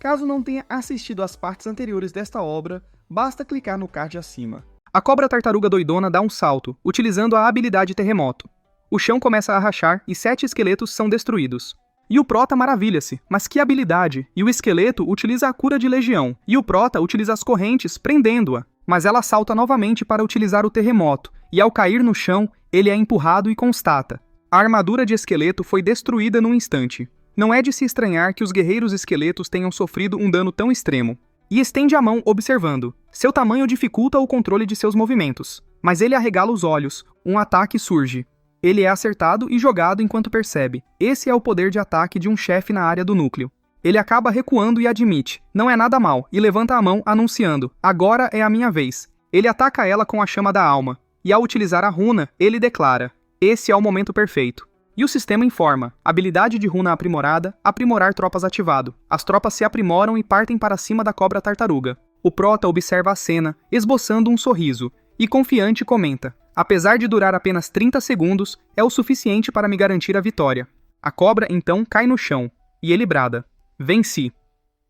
Caso não tenha assistido às partes anteriores desta obra, basta clicar no card acima. A cobra tartaruga doidona dá um salto, utilizando a habilidade terremoto. O chão começa a rachar e 7 esqueletos são destruídos. E o Prota maravilha-se, mas que habilidade! E o esqueleto utiliza a cura de legião, e o Prota utiliza as correntes, prendendo-a. Mas ela salta novamente para utilizar o terremoto, e ao cair no chão, ele é empurrado e constata: a armadura de esqueleto foi destruída num instante. Não é de se estranhar que os guerreiros esqueletos tenham sofrido um dano tão extremo. E estende a mão observando. Seu tamanho dificulta o controle de seus movimentos. Mas ele arregala os olhos, um ataque surge. Ele é acertado e jogado enquanto percebe. Esse é o poder de ataque de um chefe na área do núcleo. Ele acaba recuando e admite: não é nada mal, e levanta a mão anunciando: agora é a minha vez. Ele ataca ela com a chama da alma. E ao utilizar a runa, ele declara: esse é o momento perfeito. E o sistema informa: habilidade de runa aprimorada, aprimorar tropas ativado. As tropas se aprimoram e partem para cima da cobra tartaruga. O Prota observa a cena, esboçando um sorriso, e confiante comenta: apesar de durar apenas 30 segundos, é o suficiente para me garantir a vitória. A cobra então cai no chão, e ele brada: venci.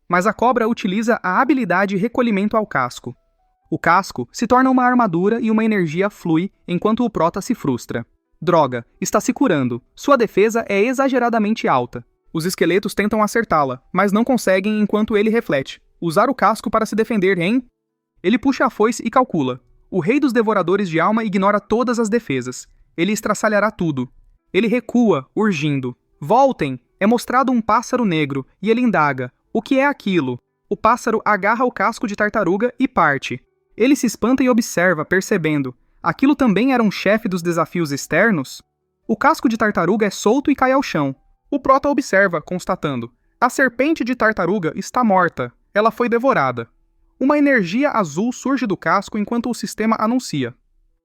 Mas a cobra utiliza a habilidade recolhimento ao casco. O casco se torna uma armadura e uma energia flui enquanto o Prota se frustra. Droga, está se curando. Sua defesa é exageradamente alta. Os esqueletos tentam acertá-la, mas não conseguem enquanto ele reflete: usar o casco para se defender, hein? Ele puxa a foice e calcula. O rei dos devoradores de alma ignora todas as defesas. Ele estraçalhará tudo. Ele recua, urgindo: voltem! É mostrado um pássaro negro, e ele indaga: o que é aquilo? O pássaro agarra o casco de tartaruga e parte. Ele se espanta e observa, percebendo: aquilo também era um chefe dos desafios externos? O casco de tartaruga é solto e cai ao chão. O Prota observa, constatando: a serpente de tartaruga está morta. Ela foi devorada. Uma energia azul surge do casco enquanto o sistema anuncia: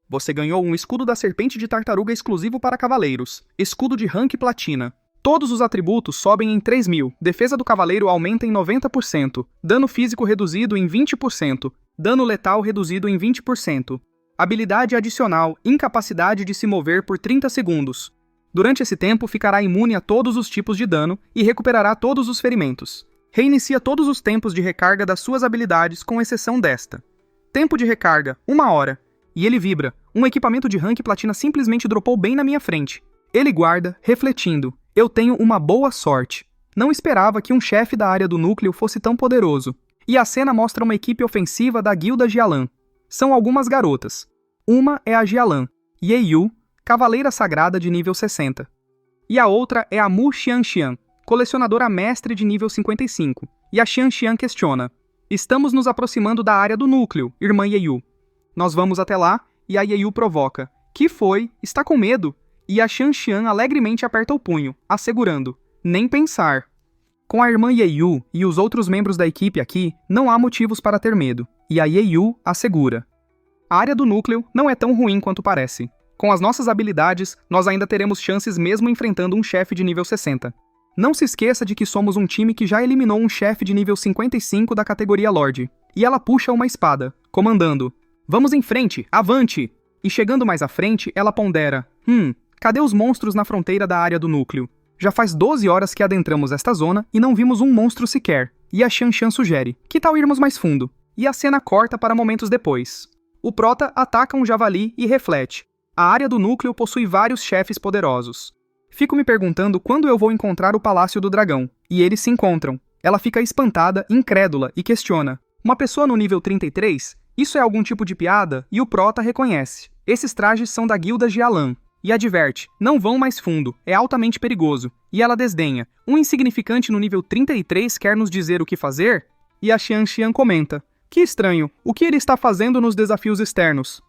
você ganhou um escudo da serpente de tartaruga exclusivo para cavaleiros. Escudo de rank platina. Todos os atributos sobem em 3.000. Defesa do cavaleiro aumenta em 90%. Dano físico reduzido em 20%. Dano letal reduzido em 20%. Habilidade adicional: incapacidade de se mover por 30 segundos. Durante esse tempo, ficará imune a todos os tipos de dano e recuperará todos os ferimentos. Reinicia todos os tempos de recarga das suas habilidades, com exceção desta. Tempo de recarga: 1 hora. E ele vibra. Um equipamento de rank platina simplesmente dropou bem na minha frente. Ele guarda, refletindo: eu tenho uma boa sorte. Não esperava que um chefe da área do núcleo fosse tão poderoso. E a cena mostra uma equipe ofensiva da Guilda Jialan. São algumas garotas. Uma é a Jialan, Yeyu, cavaleira sagrada de nível 60. E a outra é a Mu Xianxian, colecionadora mestre de nível 55. E a Xianxian questiona: estamos nos aproximando da área do núcleo, irmã Yeyu. Nós vamos até lá, e a Yeyu provoca: que foi? Está com medo? E a Xianxian alegremente aperta o punho, assegurando: nem pensar. Com a irmã Yeyu e os outros membros da equipe aqui, não há motivos para ter medo. E a Yeyu assegura: a área do núcleo não é tão ruim quanto parece. Com as nossas habilidades, nós ainda teremos chances mesmo enfrentando um chefe de nível 60. Não se esqueça de que somos um time que já eliminou um chefe de nível 55 da categoria Lorde. E ela puxa uma espada, comandando: vamos em frente, avante! E chegando mais à frente, ela pondera: cadê os monstros na fronteira da área do núcleo? Já faz 12 horas que adentramos esta zona e não vimos um monstro sequer. E a Xianxian sugere: que tal irmos mais fundo? E a cena corta para momentos depois. O Prota ataca um javali e reflete: a área do núcleo possui vários chefes poderosos. Fico me perguntando quando eu vou encontrar o Palácio do Dragão. E eles se encontram. Ela fica espantada, incrédula, e questiona: uma pessoa no nível 33? Isso é algum tipo de piada? E o Prota reconhece: esses trajes são da Guilda Jialan. E adverte: não vão mais fundo, é altamente perigoso. E ela desdenha: um insignificante no nível 33 quer nos dizer o que fazer? E a Xianxian comenta: que estranho, o que ele está fazendo nos desafios externos?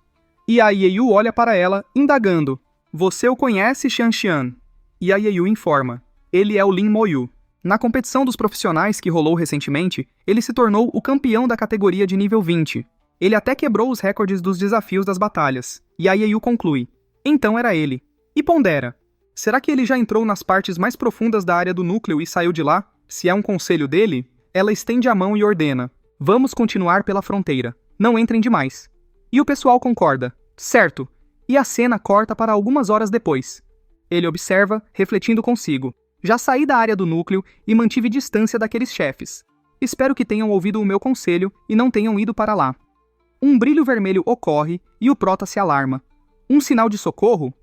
E a Yeyu olha para ela, indagando: você o conhece, Xianxian? E a Yeyu informa: ele é o Lin Moyu. Na competição dos profissionais que rolou recentemente, ele se tornou o campeão da categoria de nível 20. Ele até quebrou os recordes dos desafios das batalhas. E a Yeyu conclui: então era ele. E pondera: será que ele já entrou nas partes mais profundas da área do núcleo e saiu de lá? Se é um conselho dele, ela estende a mão e ordena: vamos continuar pela fronteira. Não entrem demais. E o pessoal concorda: certo. E a cena corta para algumas horas depois. Ele observa, refletindo consigo: já saí da área do núcleo e mantive distância daqueles chefes. Espero que tenham ouvido o meu conselho e não tenham ido para lá. Um brilho vermelho ocorre e o Prota se alarma. Um sinal de socorro?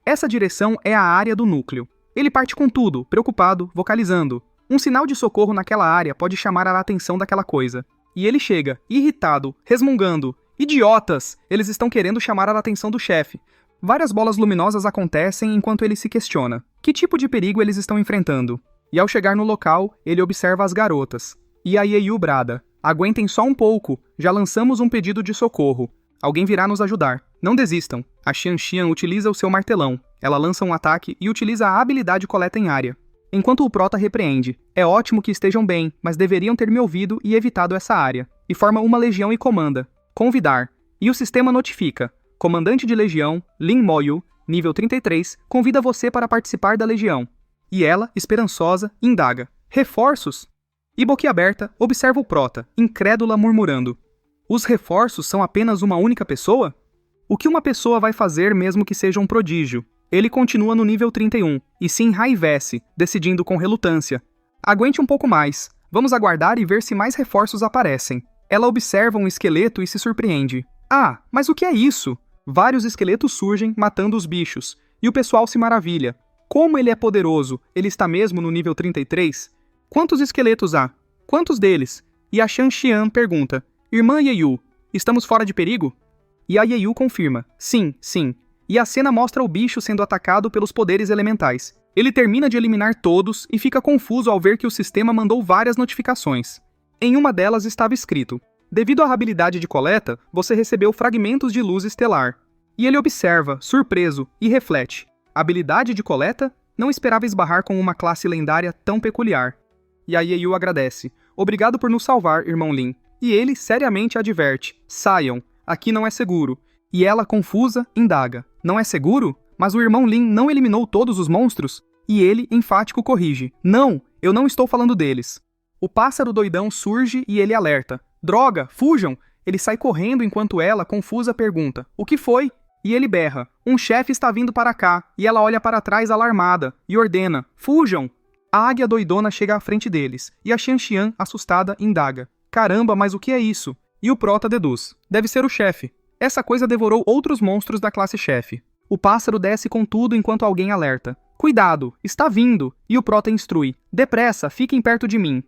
Essa direção é a área do núcleo. Ele parte com tudo, preocupado, vocalizando. Um sinal de socorro naquela área pode chamar a atenção daquela coisa. E ele chega, irritado, resmungando. Idiotas! Eles estão querendo chamar a atenção do chefe. Várias bolas luminosas acontecem enquanto ele se questiona. Que tipo de perigo eles estão enfrentando? E ao chegar no local, ele observa as garotas. E a Yeyu brada. Aguentem só um pouco, já lançamos um pedido de socorro. Alguém virá nos ajudar. Não desistam. A Xianxian utiliza o seu martelão. Ela lança um ataque e utiliza a habilidade coleta em área. Enquanto o Prota repreende. É ótimo que estejam bem, mas deveriam ter me ouvido e evitado essa área. E forma uma legião e comanda. Convidar. E o sistema notifica. Comandante de legião, Lin Moyu, nível 33, convida você para participar da legião. E ela, esperançosa, indaga. Reforços? E boquiaberta, observa o Prota, incrédula murmurando. Os reforços são apenas uma única pessoa? O que uma pessoa vai fazer mesmo que seja um prodígio? Ele continua no nível 31, e se enraivece, decidindo com relutância. Aguente um pouco mais. Vamos aguardar e ver se mais reforços aparecem. Ela observa um esqueleto e se surpreende. Ah, mas o que é isso? Vários esqueletos surgem, matando os bichos. E o pessoal se maravilha. Como ele é poderoso! Ele está mesmo no nível 33? Quantos esqueletos há? Quantos deles? E a Xianxian pergunta. Irmã Yeyu, estamos fora de perigo? E a Yeyu confirma. Sim, sim. E a cena mostra o bicho sendo atacado pelos poderes elementais. Ele termina de eliminar todos e fica confuso ao ver que o sistema mandou várias notificações. Em uma delas estava escrito: devido à habilidade de coleta, você recebeu fragmentos de luz estelar. E ele observa, surpreso, e reflete. Habilidade de coleta? Não esperava esbarrar com uma classe lendária tão peculiar. E a Yeyu agradece. Obrigado por nos salvar, irmão Lin. E ele seriamente adverte. Saiam, aqui não é seguro. E ela, confusa, indaga. Não é seguro? Mas o irmão Lin não eliminou todos os monstros? E ele, enfático, corrige. Não, eu não estou falando deles. O pássaro doidão surge e ele alerta. Droga, fujam! Ele sai correndo enquanto ela, confusa, pergunta. O que foi? E ele berra. Um chefe está vindo para cá. E ela olha para trás alarmada e ordena. Fujam! A águia doidona chega à frente deles. E a Xianxian, assustada, indaga. Caramba, mas o que é isso? E o Prota deduz. Deve ser o chefe. Essa coisa devorou outros monstros da classe chefe. O pássaro desce com tudo enquanto alguém alerta. Cuidado, está vindo! E o Prota instrui. Depressa, fiquem perto de mim.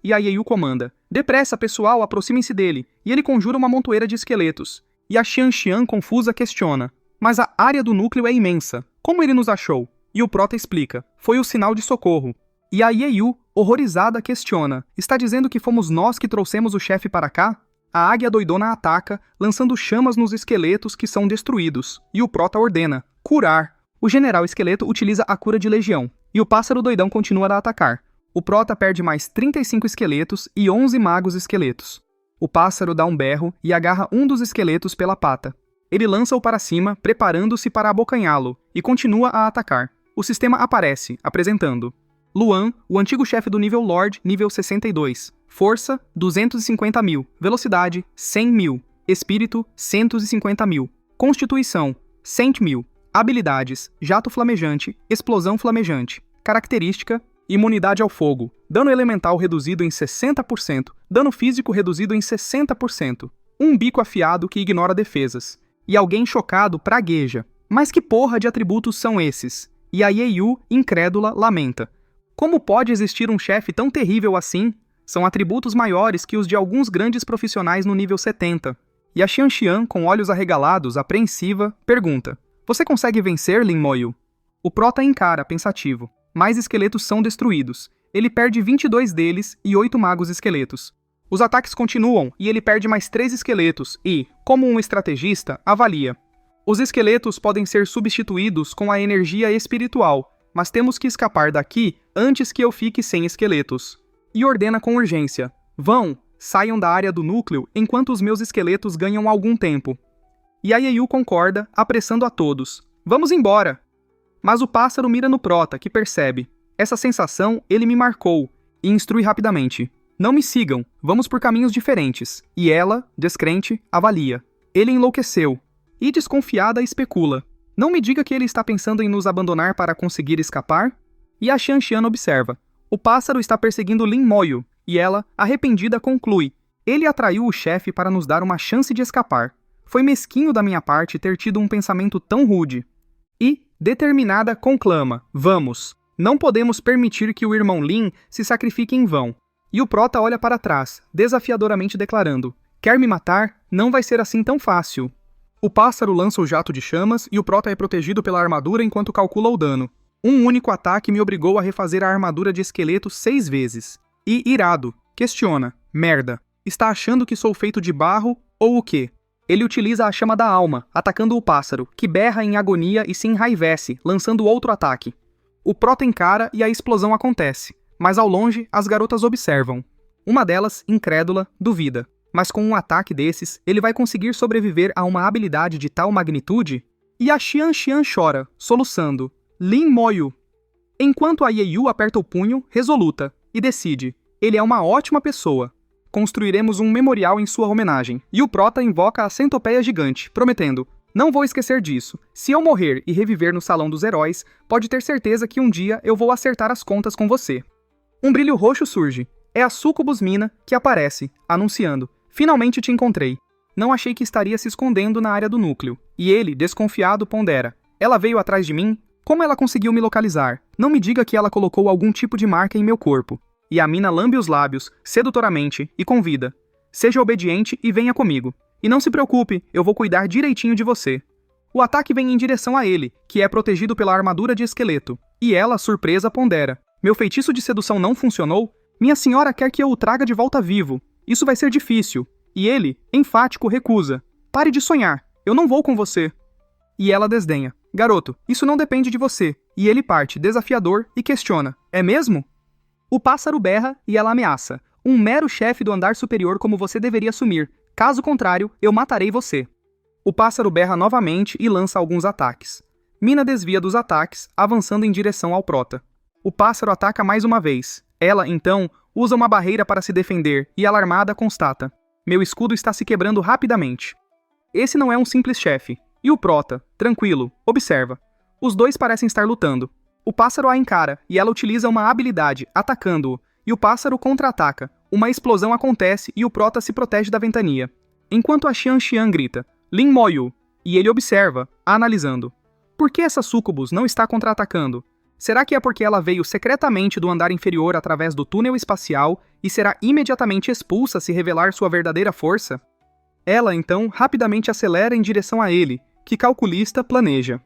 E a Yeyu comanda. Depressa, pessoal, aproximem-se dele. E ele conjura uma montoeira de esqueletos. E a Xianxian, confusa, questiona. Mas a área do núcleo é imensa. Como ele nos achou? E o Prota explica. Foi o sinal de socorro. E a Yeyu, horrorizada, questiona. Está dizendo que fomos nós que trouxemos o chefe para cá? A águia doidona ataca, lançando chamas nos esqueletos que são destruídos. E o Prota ordena. Curar. O general esqueleto utiliza a cura de legião. E o pássaro doidão continua a atacar. O Prota perde mais 35 esqueletos e 11 magos esqueletos. O pássaro dá um berro e agarra um dos esqueletos pela pata. Ele lança-o para cima, preparando-se para abocanhá-lo, e continua a atacar. O sistema aparece, apresentando. Luan, o antigo chefe do nível Lord, nível 62. Força, 250 mil. Velocidade, 100 mil. Espírito, 150 mil. Constituição, 100 mil. Habilidades, jato flamejante, explosão flamejante. Característica, imunidade ao fogo. Dano elemental reduzido em 60%. Dano físico reduzido em 60%. Um bico afiado que ignora defesas. E alguém chocado pragueja. Mas que porra de atributos são esses? E a Yeyu, incrédula, lamenta. Como pode existir um chefe tão terrível assim? São atributos maiores que os de alguns grandes profissionais no nível 70. E a Xianxian, com olhos arregalados, apreensiva, pergunta. Você consegue vencer, Lin Moyu? O Prota encara, pensativo. Mais esqueletos são destruídos. Ele perde 22 deles e 8 magos esqueletos. Os ataques continuam e ele perde mais 3 esqueletos e, como um estrategista, avalia. Os esqueletos podem ser substituídos com a energia espiritual, mas temos que escapar daqui antes que eu fique sem esqueletos. E ordena com urgência. Vão, saiam da área do núcleo enquanto os meus esqueletos ganham algum tempo. E a Yeyu concorda, apressando a todos. Vamos embora! Mas o pássaro mira no Prota, que percebe. Essa sensação ele me marcou, e instrui rapidamente. Não me sigam, vamos por caminhos diferentes. E ela, descrente, avalia. Ele enlouqueceu. E desconfiada especula. Não me diga que ele está pensando em nos abandonar para conseguir escapar? E a Xianxian observa. O pássaro está perseguindo Lin Moyu, E ela, arrependida, conclui: ele atraiu o chefe para nos dar uma chance de escapar. Foi mesquinho da minha parte ter tido um pensamento tão rude. E, determinada, conclama: vamos. Não podemos permitir que o irmão Lin se sacrifique em vão. E o prota olha para trás, desafiadoramente declarando: quer me matar? Não vai ser assim tão fácil. O pássaro lança o jato de chamas e o prota é protegido pela armadura enquanto calcula o dano. Um único ataque me obrigou a refazer a armadura de esqueleto 6 vezes. E, irado, questiona: merda, está achando que sou feito de barro ou o quê? Ele utiliza a chama da alma, atacando o pássaro, que berra em agonia e se enraivece, lançando outro ataque. O prota encara e a explosão acontece, mas ao longe as garotas observam. Uma delas, incrédula, duvida. Mas com um ataque desses, ele vai conseguir sobreviver a uma habilidade de tal magnitude? E a Xian Xian chora, soluçando: Lin Moyu. Enquanto a Yeyu aperta o punho, resoluta, e decide: ele é uma ótima pessoa. Construiremos um memorial em sua homenagem. E o prota invoca a centopeia gigante, prometendo: não vou esquecer disso. Se eu morrer e reviver no Salão dos Heróis, pode ter certeza que um dia eu vou acertar as contas com você. Um brilho roxo surge. É a Sucubus Mina que aparece, anunciando: finalmente te encontrei. Não achei que estaria se escondendo na área do núcleo. E ele, desconfiado, pondera: ela veio atrás de mim? Como ela conseguiu me localizar? Não me diga que ela colocou algum tipo de marca em meu corpo. E a mina lambe os lábios, sedutoramente, e convida: seja obediente e venha comigo. E não se preocupe, eu vou cuidar direitinho de você. O ataque vem em direção a ele, que é protegido pela armadura de esqueleto. E ela, surpresa, pondera: meu feitiço de sedução não funcionou? Minha senhora quer que eu o traga de volta vivo. Isso vai ser difícil. E ele, enfático, recusa: pare de sonhar, eu não vou com você. E ela desdenha: garoto, isso não depende de você. E ele parte, desafiador, e questiona: é mesmo? O pássaro berra e ela ameaça: um mero chefe do andar superior como você deveria assumir. Caso contrário, eu matarei você. O pássaro berra novamente e lança alguns ataques. Mina desvia dos ataques, avançando em direção ao prota. O pássaro ataca mais uma vez. Ela, então, usa uma barreira para se defender e, alarmada, constata: meu escudo está se quebrando rapidamente. Esse não é um simples chefe. E o prota, tranquilo, observa. Os dois parecem estar lutando. O pássaro a encara e ela utiliza uma habilidade, atacando-o, e o pássaro contra-ataca. Uma explosão acontece e o prota se protege da ventania. Enquanto a Xian Xian grita: Lin Moyu, e ele observa, analisando. Por que essa Sucubus não está contra-atacando? Será que é porque ela veio secretamente do andar inferior através do túnel espacial e será imediatamente expulsa se revelar sua verdadeira força? Ela, então, rapidamente acelera em direção a ele, que calculista planeja.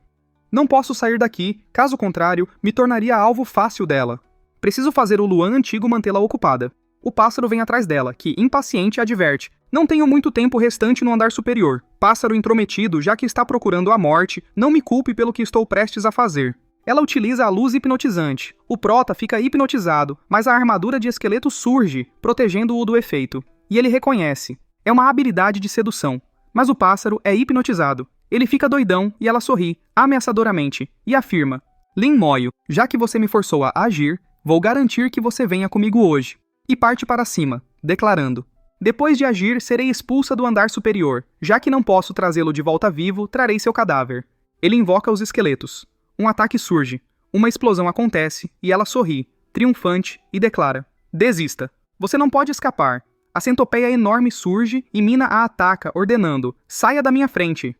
Não posso sair daqui, caso contrário, me tornaria alvo fácil dela. Preciso fazer o Luan antigo mantê-la ocupada. O pássaro vem atrás dela, que, impaciente, adverte: não tenho muito tempo restante no andar superior. Pássaro intrometido, já que está procurando a morte, não me culpe pelo que estou prestes a fazer. Ela utiliza a luz hipnotizante. O prota fica hipnotizado, mas a armadura de esqueleto surge, protegendo-o do efeito. E ele reconhece. É uma habilidade de sedução. Mas o pássaro é hipnotizado. Ele fica doidão e ela sorri, ameaçadoramente, e afirma: Lin Moyu, já que você me forçou a agir, vou garantir que você venha comigo hoje. E parte para cima, declarando: depois de agir, serei expulsa do andar superior. Já que não posso trazê-lo de volta vivo, trarei seu cadáver. Ele invoca os esqueletos. Um ataque surge, uma explosão acontece e ela sorri, triunfante, e declara: desista, você não pode escapar. A centopeia enorme surge e Mina a ataca, ordenando: saia da minha frente.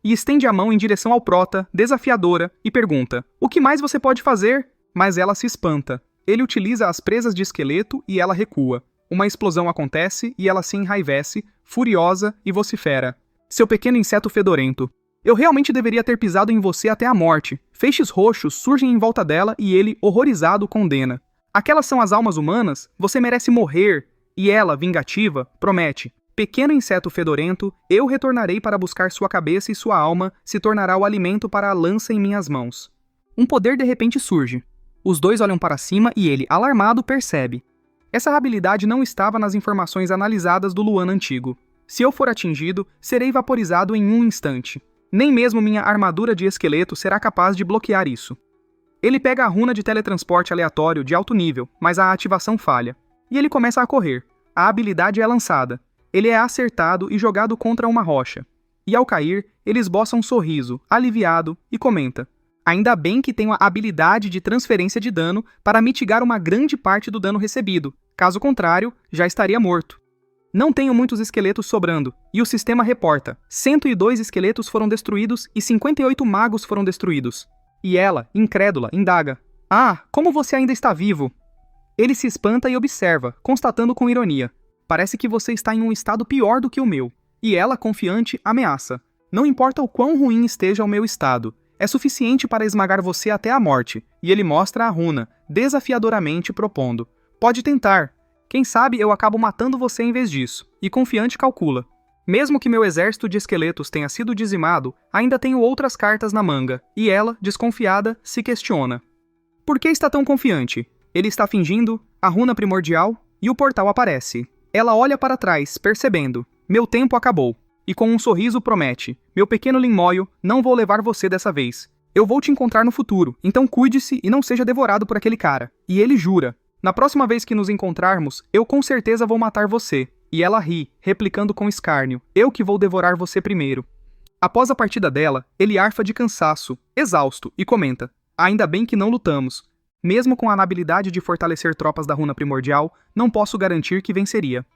E estende a mão em direção ao prota, desafiadora, e pergunta: o que mais você pode fazer? Mas ela se espanta. Ele utiliza as presas de esqueleto e ela recua. Uma explosão acontece e ela se enraivece, furiosa, e vocifera: seu pequeno inseto fedorento. Eu realmente deveria ter pisado em você até a morte. Feixes roxos surgem em volta dela e ele, horrorizado, condena. Aquelas são as almas humanas? Você merece morrer. E ela, vingativa, promete: pequeno inseto fedorento, eu retornarei para buscar sua cabeça e sua alma se tornará o alimento para a lança em minhas mãos. Um poder de repente surge. Os dois olham para cima e ele, alarmado, percebe. Essa habilidade não estava nas informações analisadas do Luan antigo. Se eu for atingido, serei vaporizado em um instante. Nem mesmo minha armadura de esqueleto será capaz de bloquear isso. Ele pega a runa de teletransporte aleatório de alto nível, mas a ativação falha. E ele começa a correr. A habilidade é lançada. Ele é acertado e jogado contra uma rocha. E ao cair, ele esboça um sorriso, aliviado, e comenta: ainda bem que tenho a habilidade de transferência de dano para mitigar uma grande parte do dano recebido. Caso contrário, já estaria morto. Não tenho muitos esqueletos sobrando, e o sistema reporta: 102 esqueletos foram destruídos e 58 magos foram destruídos. E ela, incrédula, indaga: "Ah, como você ainda está vivo?" Ele se espanta e observa, constatando com ironia: "Parece que você está em um estado pior do que o meu." E ela, confiante, ameaça: "Não importa o quão ruim esteja o meu estado, é suficiente para esmagar você até a morte." E ele mostra a runa, desafiadoramente propondo: "Pode tentar. Quem sabe eu acabo matando você em vez disso." E confiante calcula: "Mesmo que meu exército de esqueletos tenha sido dizimado, ainda tenho outras cartas na manga." E ela, desconfiada, se questiona: por que está tão confiante? Ele está fingindo? A runa primordial? E o portal aparece. Ela olha para trás, percebendo: meu tempo acabou. E com um sorriso promete: meu pequeno Linmoio, não vou levar você dessa vez. Eu vou te encontrar no futuro, então cuide-se e não seja devorado por aquele cara. E ele jura: na próxima vez que nos encontrarmos, eu com certeza vou matar você. E ela ri, replicando com escárnio: eu que vou devorar você primeiro. Após a partida dela, ele arfa de cansaço, exausto, e comenta: ainda bem que não lutamos. Mesmo com a habilidade de fortalecer tropas da runa primordial, não posso garantir que venceria.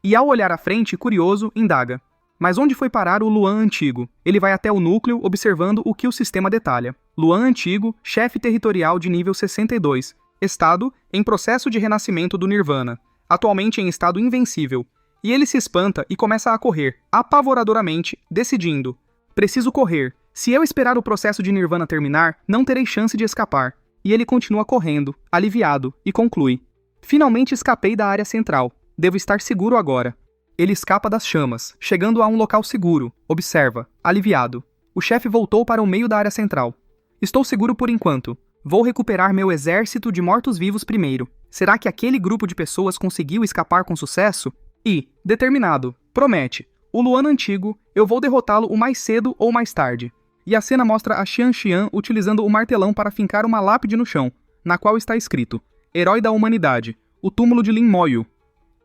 E ao olhar à frente, curioso, indaga: mas onde foi parar o Luan Antigo? Ele vai até o núcleo, observando o que o sistema detalha. Luan Antigo, chefe territorial de nível 62. Estado, em processo de renascimento do Nirvana. Atualmente em estado invencível. E ele se espanta e começa a correr, apavoradoramente, decidindo: preciso correr. Se eu esperar o processo de Nirvana terminar, não terei chance de escapar. E ele continua correndo, aliviado, e conclui: finalmente escapei da área central. Devo estar seguro agora. Ele escapa das chamas, chegando a um local seguro. Observa, aliviado. O chefe voltou para o meio da área central. Estou seguro por enquanto. Vou recuperar meu exército de mortos-vivos primeiro. Será que aquele grupo de pessoas conseguiu escapar com sucesso? E, determinado, promete: o Luan Antigo, eu vou derrotá-lo o mais cedo ou mais tarde. E a cena mostra a Xian Xian utilizando o martelão para fincar uma lápide no chão, na qual está escrito: Herói da Humanidade, o túmulo de Lin Moyu.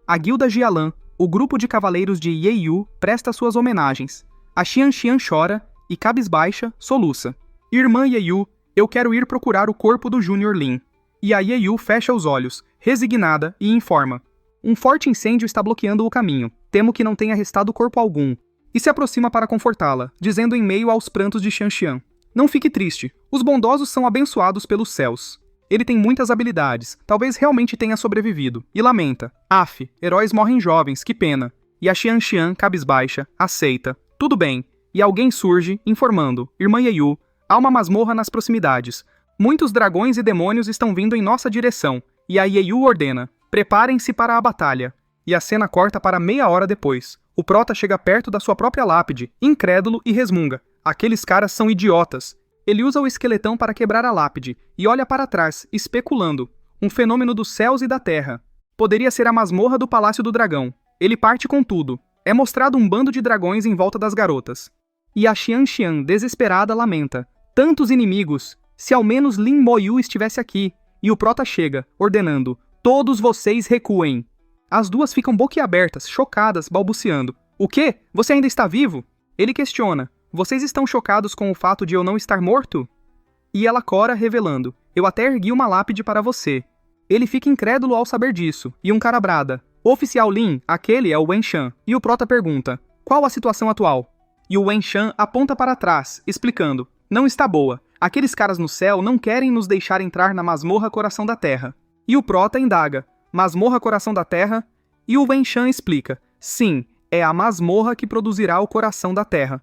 A guilda Jialan, o grupo de cavaleiros de Yeyu, presta suas homenagens. A Xian Xian chora e, cabisbaixa, soluça: Irmã Yeyu, eu quero ir procurar o corpo do Júnior Lin. E a Yeyu fecha os olhos, resignada, e informa: um forte incêndio está bloqueando o caminho. Temo que não tenha restado corpo algum. E se aproxima para confortá-la, dizendo em meio aos prantos de Xian Xian: não fique triste, os bondosos são abençoados pelos céus. Ele tem muitas habilidades, talvez realmente tenha sobrevivido. E lamenta: af, heróis morrem jovens, que pena. E a Xian Xian, cabisbaixa, aceita: tudo bem. E alguém surge, informando: Irmã Yeyu, há uma masmorra nas proximidades. Muitos dragões e demônios estão vindo em nossa direção. E a Yeyu ordena: preparem-se para a batalha. E a cena corta para meia hora depois. O prota chega perto da sua própria lápide, incrédulo, e resmunga: aqueles caras são idiotas. Ele usa o esqueletão para quebrar a lápide e olha para trás, especulando: um fenômeno dos céus e da terra. Poderia ser a masmorra do Palácio do Dragão. Ele parte com tudo. É mostrado um bando de dragões em volta das garotas. E a Xian Xian, desesperada, lamenta: tantos inimigos! Se ao menos Lin Moyu estivesse aqui. E o prota chega, ordenando: todos vocês recuem. As duas ficam boquiabertas, chocadas, balbuciando: o quê? Você ainda está vivo? Ele questiona: vocês estão chocados com o fato de eu não estar morto? E ela cora, revelando: eu até ergui uma lápide para você. Ele fica incrédulo ao saber disso, e um cara brada: oficial Lin, aquele é o Wen Shan. E o prota pergunta: qual a situação atual? E o Wen Shan aponta para trás, explicando: não está boa. Aqueles caras no céu não querem nos deixar entrar na masmorra Coração da Terra. E o prota indaga: masmorra Coração da Terra? E o Wen Shan explica: sim, é a masmorra que produzirá o Coração da Terra.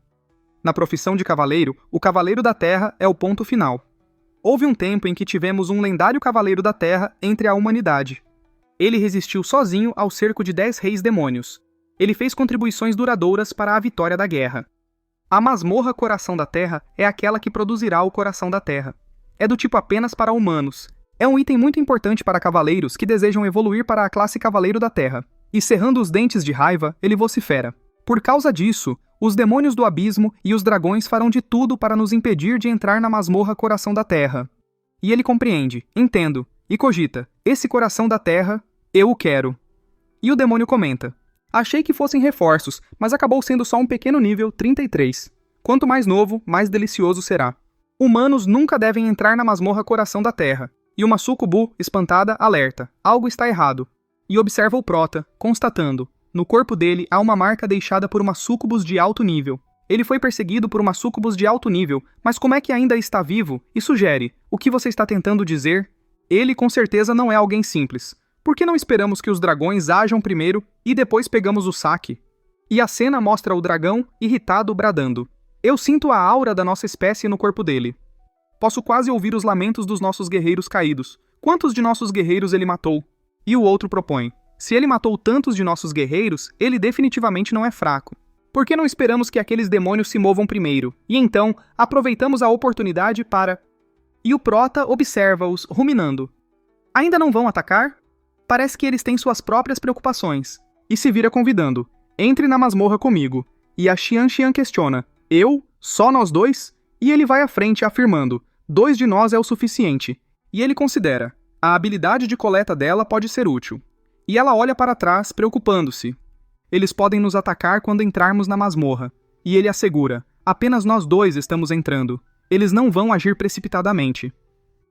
Na profissão de cavaleiro, o Cavaleiro da Terra é o ponto final. Houve um tempo em que tivemos um lendário Cavaleiro da Terra entre a humanidade. Ele resistiu sozinho ao cerco de 10 reis demônios. Ele fez contribuições duradouras para a vitória da guerra. A masmorra Coração da Terra é aquela que produzirá o Coração da Terra. É do tipo apenas para humanos. É um item muito importante para cavaleiros que desejam evoluir para a classe Cavaleiro da Terra. E cerrando os dentes de raiva, ele vocifera: por causa disso, os demônios do abismo e os dragões farão de tudo para nos impedir de entrar na masmorra Coração da Terra. E ele compreende: entendo, e cogita: esse Coração da Terra, eu o quero. E o demônio comenta: achei que fossem reforços, mas acabou sendo só um pequeno nível 33. Quanto mais novo, mais delicioso será. Humanos nunca devem entrar na masmorra Coração da Terra. E uma sucubu, espantada, alerta: algo está errado. e observa o prota, constatando: no corpo dele há uma marca deixada por uma súcubus de alto nível. Ele foi perseguido por uma súcubus de alto nível, mas como é que ainda está vivo? E sugere: o que você está tentando dizer? Ele com certeza não é alguém simples. Por que não esperamos que os dragões ajam primeiro e depois pegamos o saque? E a cena mostra o dragão, irritado, bradando: eu sinto a aura da nossa espécie no corpo dele. Posso quase ouvir os lamentos dos nossos guerreiros caídos. Quantos de nossos guerreiros ele matou? E o outro propõe: se ele matou tantos de nossos guerreiros, ele definitivamente não é fraco. Por que não esperamos que aqueles demônios se movam primeiro? E então, aproveitamos a oportunidade para... E o prota observa-os, ruminando: ainda não vão atacar? Parece que eles têm suas próprias preocupações. E se vira convidando: entre na masmorra comigo. E a Xian questiona: eu? Só nós dois? E ele vai à frente afirmando: 2 de nós é o suficiente. E ele considera: a habilidade de coleta dela pode ser útil. E ela olha para trás, preocupando-se. Eles podem nos atacar quando entrarmos na masmorra. E ele assegura: apenas nós 2 estamos entrando. Eles não vão agir precipitadamente.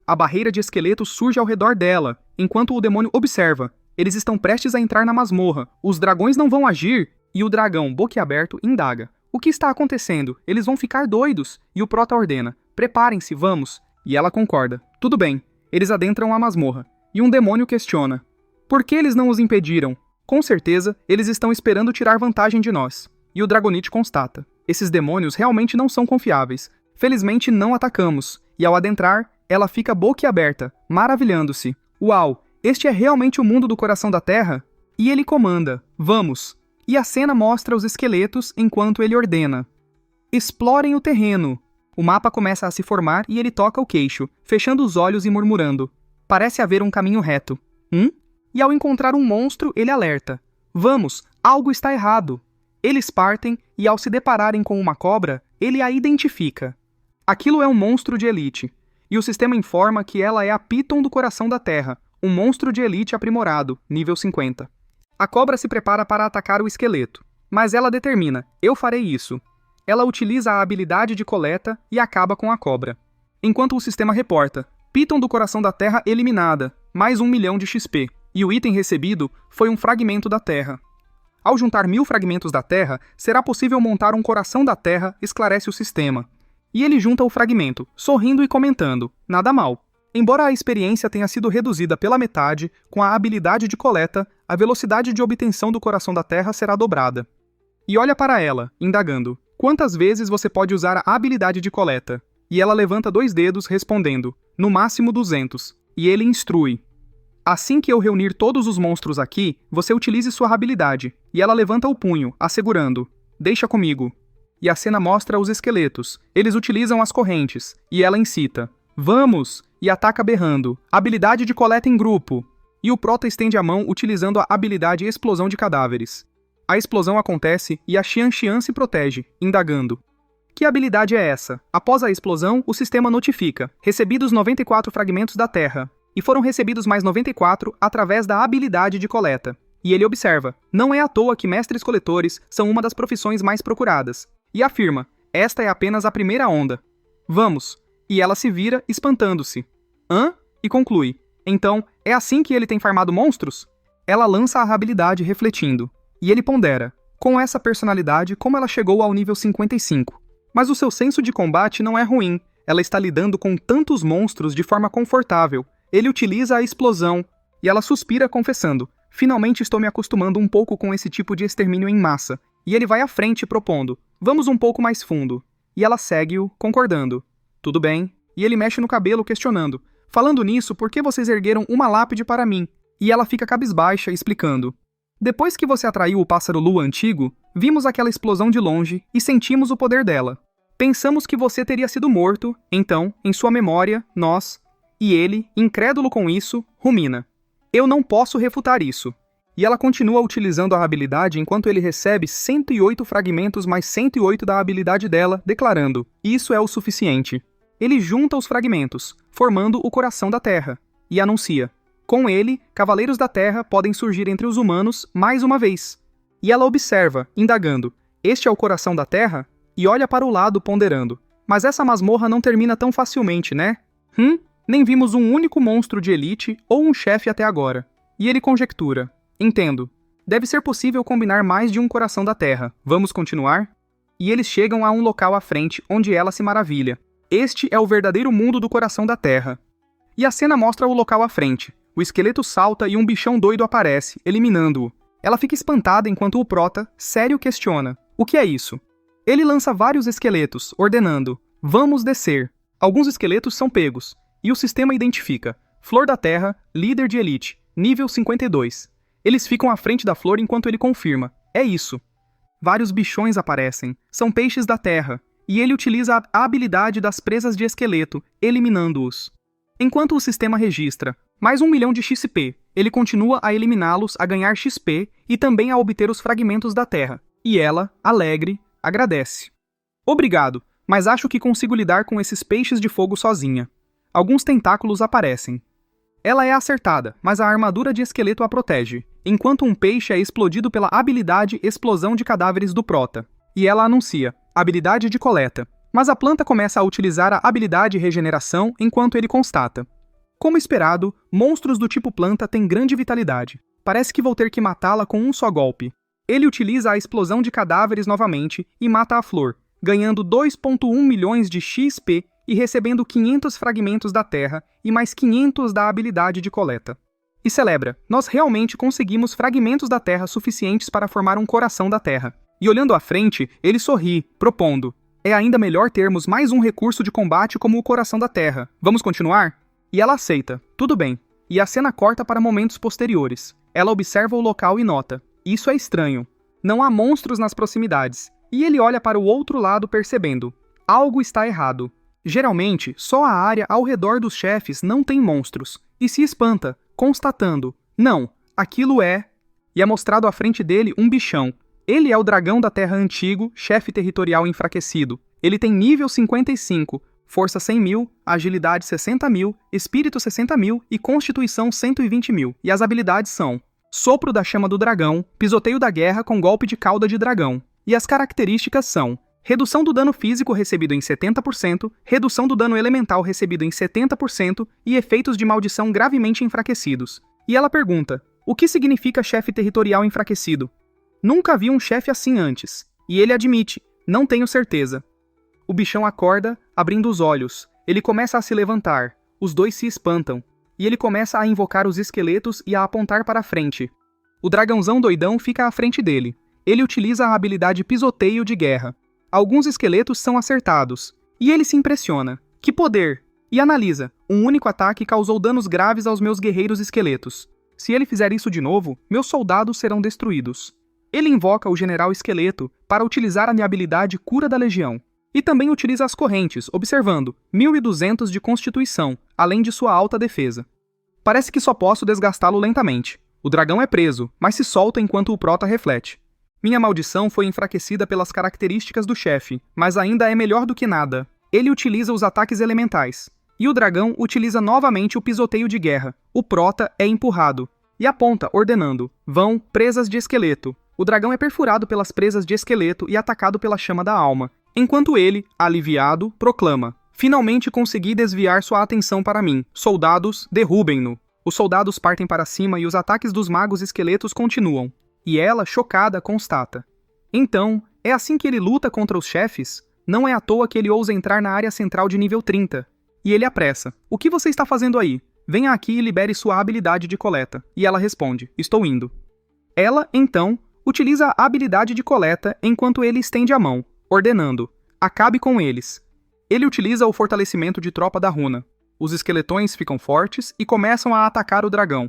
A barreira de esqueletos surge ao redor dela, enquanto o demônio observa. Eles estão prestes a entrar na masmorra. Os dragões não vão agir. E o dragão, boquiaberto, indaga: o que está acontecendo? Eles vão ficar doidos. E o prota ordena: preparem-se, vamos. E ela concorda: tudo bem. Eles adentram a masmorra. E um demônio questiona: por que eles não os impediram? Com certeza, eles estão esperando tirar vantagem de nós. E o Dragonite constata: esses demônios realmente não são confiáveis. Felizmente não atacamos. E ao adentrar, ela fica boquiaberta, maravilhando-se: uau, este é realmente o mundo do coração da Terra? E ele comanda: vamos. E a cena mostra os esqueletos enquanto ele ordena: explorem o terreno. O mapa começa a se formar e ele toca o queixo, fechando os olhos e murmurando: parece haver um caminho reto. E ao encontrar um monstro, ele alerta: vamos, algo está errado. Eles partem e ao se depararem com uma cobra, ele a identifica. Aquilo é um monstro de elite. E o sistema informa que ela é a Piton do coração da Terra, um monstro de elite aprimorado, nível 50. A cobra se prepara para atacar o esqueleto, mas ela determina: eu farei isso. Ela utiliza a habilidade de coleta e acaba com a cobra. Enquanto o sistema reporta: Piton do coração da Terra eliminada, mais 1 milhão de XP, e o item recebido foi um fragmento da Terra. Ao juntar 1000 fragmentos da Terra, será possível montar um coração da Terra, esclarece o sistema. E ele junta o fragmento, sorrindo e comentando: nada mal. Embora a experiência tenha sido reduzida pela metade, com a habilidade de coleta, a velocidade de obtenção do coração da Terra será dobrada. E olha para ela, indagando: quantas vezes você pode usar a habilidade de coleta? E ela levanta 2 dedos, respondendo: no máximo 200. E ele instrui: assim que eu reunir todos os monstros aqui, você utilize sua habilidade. E ela levanta o punho, assegurando: deixa comigo. E a cena mostra os esqueletos. Eles utilizam as correntes. E ela incita: vamos! E ataca berrando: habilidade de coleta em grupo. E o prota estende a mão utilizando a habilidade explosão de cadáveres. A explosão acontece e a Xian se protege, indagando: que habilidade é essa? Após a explosão, o sistema notifica: recebidos 94 fragmentos da Terra. E foram recebidos mais 94 através da habilidade de coleta. E ele observa: não é à toa que mestres coletores são uma das profissões mais procuradas. E afirma: esta é apenas a primeira onda. Vamos. E ela se vira, espantando-se. Hã? E conclui: então, é assim que ele tem farmado monstros? Ela lança a habilidade refletindo. E ele pondera: com essa personalidade, como ela chegou ao nível 55? Mas o seu senso de combate não é ruim. Ela está lidando com tantos monstros de forma confortável. Ele utiliza a explosão. E ela suspira confessando: finalmente estou me acostumando um pouco com esse tipo de extermínio em massa. E ele vai à frente propondo: vamos um pouco mais fundo. E ela segue-o, concordando: tudo bem. E ele mexe no cabelo, questionando: falando nisso, por que vocês ergueram uma lápide para mim? E ela fica cabisbaixa, explicando: depois que você atraiu o pássaro lua antigo, vimos aquela explosão de longe e sentimos o poder dela. Pensamos que você teria sido morto, então, em sua memória, nós... E ele, incrédulo com isso, rumina: eu não posso refutar isso. E ela continua utilizando a habilidade enquanto ele recebe 108 fragmentos mais 108 da habilidade dela, declarando: isso é o suficiente. Ele junta os fragmentos, formando o coração da Terra, e anuncia: com ele, cavaleiros da Terra podem surgir entre os humanos mais uma vez. E ela observa, indagando: este é o coração da Terra? E olha para o lado, ponderando: mas essa masmorra não termina tão facilmente, né? Nem vimos um único monstro de elite ou um chefe até agora. E ele conjectura: Entendo. Deve ser possível combinar mais de um coração da Terra. Vamos continuar? E eles chegam a um local à frente onde ela se maravilha. Este é o verdadeiro mundo do coração da Terra. E a cena mostra o local à frente. O esqueleto salta e um bichão doido aparece, eliminando-o. Ela fica espantada enquanto o Prota, sério, questiona: o que é isso? Ele lança vários esqueletos, ordenando: vamos descer. Alguns esqueletos são pegos, e o sistema identifica: Flor da Terra, líder de elite, nível 52. Eles ficam à frente da flor enquanto ele confirma: é isso. Vários bichões aparecem, são peixes da terra, e ele utiliza a habilidade das presas de esqueleto, eliminando-os. Enquanto o sistema registra mais 1 milhão de XP, ele continua a eliminá-los, a ganhar XP e também a obter os fragmentos da terra. E ela, alegre, agradece. Obrigado, mas acho que consigo lidar com esses peixes de fogo sozinha. Alguns tentáculos aparecem. Ela é acertada, mas a armadura de esqueleto a protege, enquanto um peixe é explodido pela habilidade Explosão de Cadáveres do Prota. E ela anuncia: habilidade de coleta. Mas a planta começa a utilizar a habilidade Regeneração enquanto ele constata: como esperado, monstros do tipo planta têm grande vitalidade. Parece que vou ter que matá-la com um só golpe. Ele utiliza a Explosão de Cadáveres novamente e mata a flor, ganhando 2,1 milhões de XP e recebendo 500 fragmentos da terra e mais 500 da habilidade de coleta. E celebra: nós realmente conseguimos fragmentos da terra suficientes para formar um coração da terra. E olhando à frente, ele sorri, propondo: é ainda melhor termos mais um recurso de combate como o coração da terra. Vamos continuar? E ela aceita: tudo bem. E a cena corta para momentos posteriores. Ela observa o local e nota: isso é estranho. Não há monstros nas proximidades. E ele olha para o outro lado percebendo: algo está errado. Geralmente, só a área ao redor dos chefes não tem monstros. E se espanta, constatando: não, aquilo é... E é mostrado à frente dele um bichão. Ele é o dragão da Terra antigo, chefe territorial enfraquecido. Ele tem nível 55, força 100 mil, agilidade 60 mil, espírito 60 mil e constituição 120 mil. E as habilidades são: sopro da chama do dragão, pisoteio da guerra com golpe de cauda de dragão. E as características são: redução do dano físico recebido em 70%, redução do dano elemental recebido em 70% e efeitos de maldição gravemente enfraquecidos. E ela pergunta: o que significa chefe territorial enfraquecido? Nunca vi um chefe assim antes. E ele admite: não tenho certeza. O bichão acorda, abrindo os olhos. Ele começa a se levantar. Os dois se espantam. E ele começa a invocar os esqueletos e a apontar para a frente. O dragãozão doidão fica à frente dele. Ele utiliza a habilidade Pisoteio de Guerra. Alguns esqueletos são acertados. E ele se impressiona: que poder! E analisa: um único ataque causou danos graves aos meus guerreiros esqueletos. Se ele fizer isso de novo, meus soldados serão destruídos. Ele invoca o General Esqueleto para utilizar a minha habilidade Cura da Legião. E também utiliza as correntes, observando 1.200 de constituição, além de sua alta defesa. Parece que só posso desgastá-lo lentamente. O dragão é preso, mas se solta enquanto o Prota reflete. Minha maldição foi enfraquecida pelas características do chefe, mas ainda é melhor do que nada. Ele utiliza os ataques elementais. E o dragão utiliza novamente o pisoteio de guerra. O Prota é empurrado. E aponta, ordenando: vão, presas de esqueleto. O dragão é perfurado pelas presas de esqueleto e atacado pela chama da alma. Enquanto ele, aliviado, proclama: finalmente consegui desviar sua atenção para mim. Soldados, derrubem-no. Os soldados partem para cima e os ataques dos magos esqueletos continuam. E ela, chocada, constata: então, é assim que ele luta contra os chefes? Não é à toa que ele ousa entrar na área central de nível 30. E ele apressa: o que você está fazendo aí? Venha aqui e libere sua habilidade de coleta. E ela responde: estou indo. Ela, então, utiliza a habilidade de coleta enquanto ele estende a mão, ordenando: acabe com eles. Ele utiliza o fortalecimento de tropa da runa. Os esqueletões ficam fortes e começam a atacar o dragão.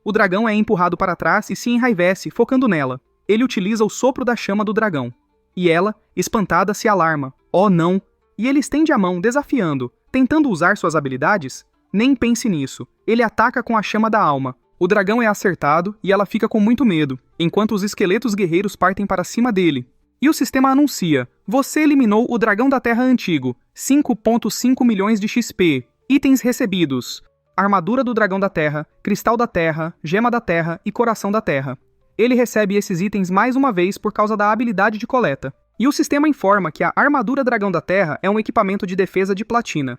O dragão é empurrado para trás e se enraivece, focando nela. Ele utiliza o sopro da chama do dragão. E ela, espantada, se alarma: oh não! E ele estende a mão, desafiando, tentando usar suas habilidades. Nem pense nisso. Ele ataca com a chama da alma. O dragão é acertado e ela fica com muito medo, enquanto os esqueletos guerreiros partem para cima dele. E o sistema anuncia: você eliminou o dragão da Terra antigo, 5,5 milhões de XP, itens recebidos: armadura do dragão da Terra, cristal da Terra, gema da Terra e coração da Terra. Ele recebe esses itens mais uma vez por causa da habilidade de coleta. E o sistema informa que a armadura dragão da Terra é um equipamento de defesa de platina.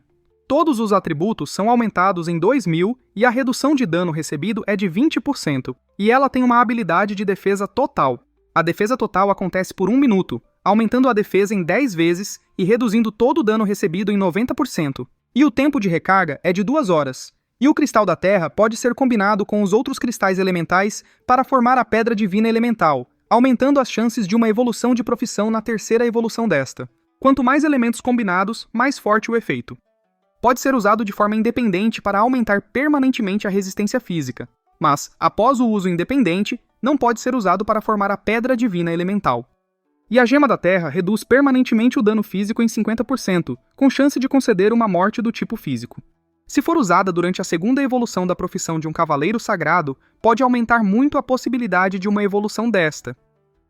Todos os atributos são aumentados em 2000 e a redução de dano recebido é de 20%, e ela tem uma habilidade de defesa total. A defesa total acontece por 1 minuto, aumentando a defesa em 10 vezes e reduzindo todo o dano recebido em 90%. E o tempo de recarga é de 2 horas. E o cristal da terra pode ser combinado com os outros cristais elementais para formar a pedra divina elemental, aumentando as chances de uma evolução de profissão na terceira evolução desta. Quanto mais elementos combinados, mais forte o efeito. Pode ser usado de forma independente para aumentar permanentemente a resistência física, mas, após o uso independente, não pode ser usado para formar a pedra divina elemental. E a gema da terra reduz permanentemente o dano físico em 50%, com chance de conceder uma morte do tipo físico. Se for usada durante a segunda evolução da profissão de um cavaleiro sagrado, pode aumentar muito a possibilidade de uma evolução desta.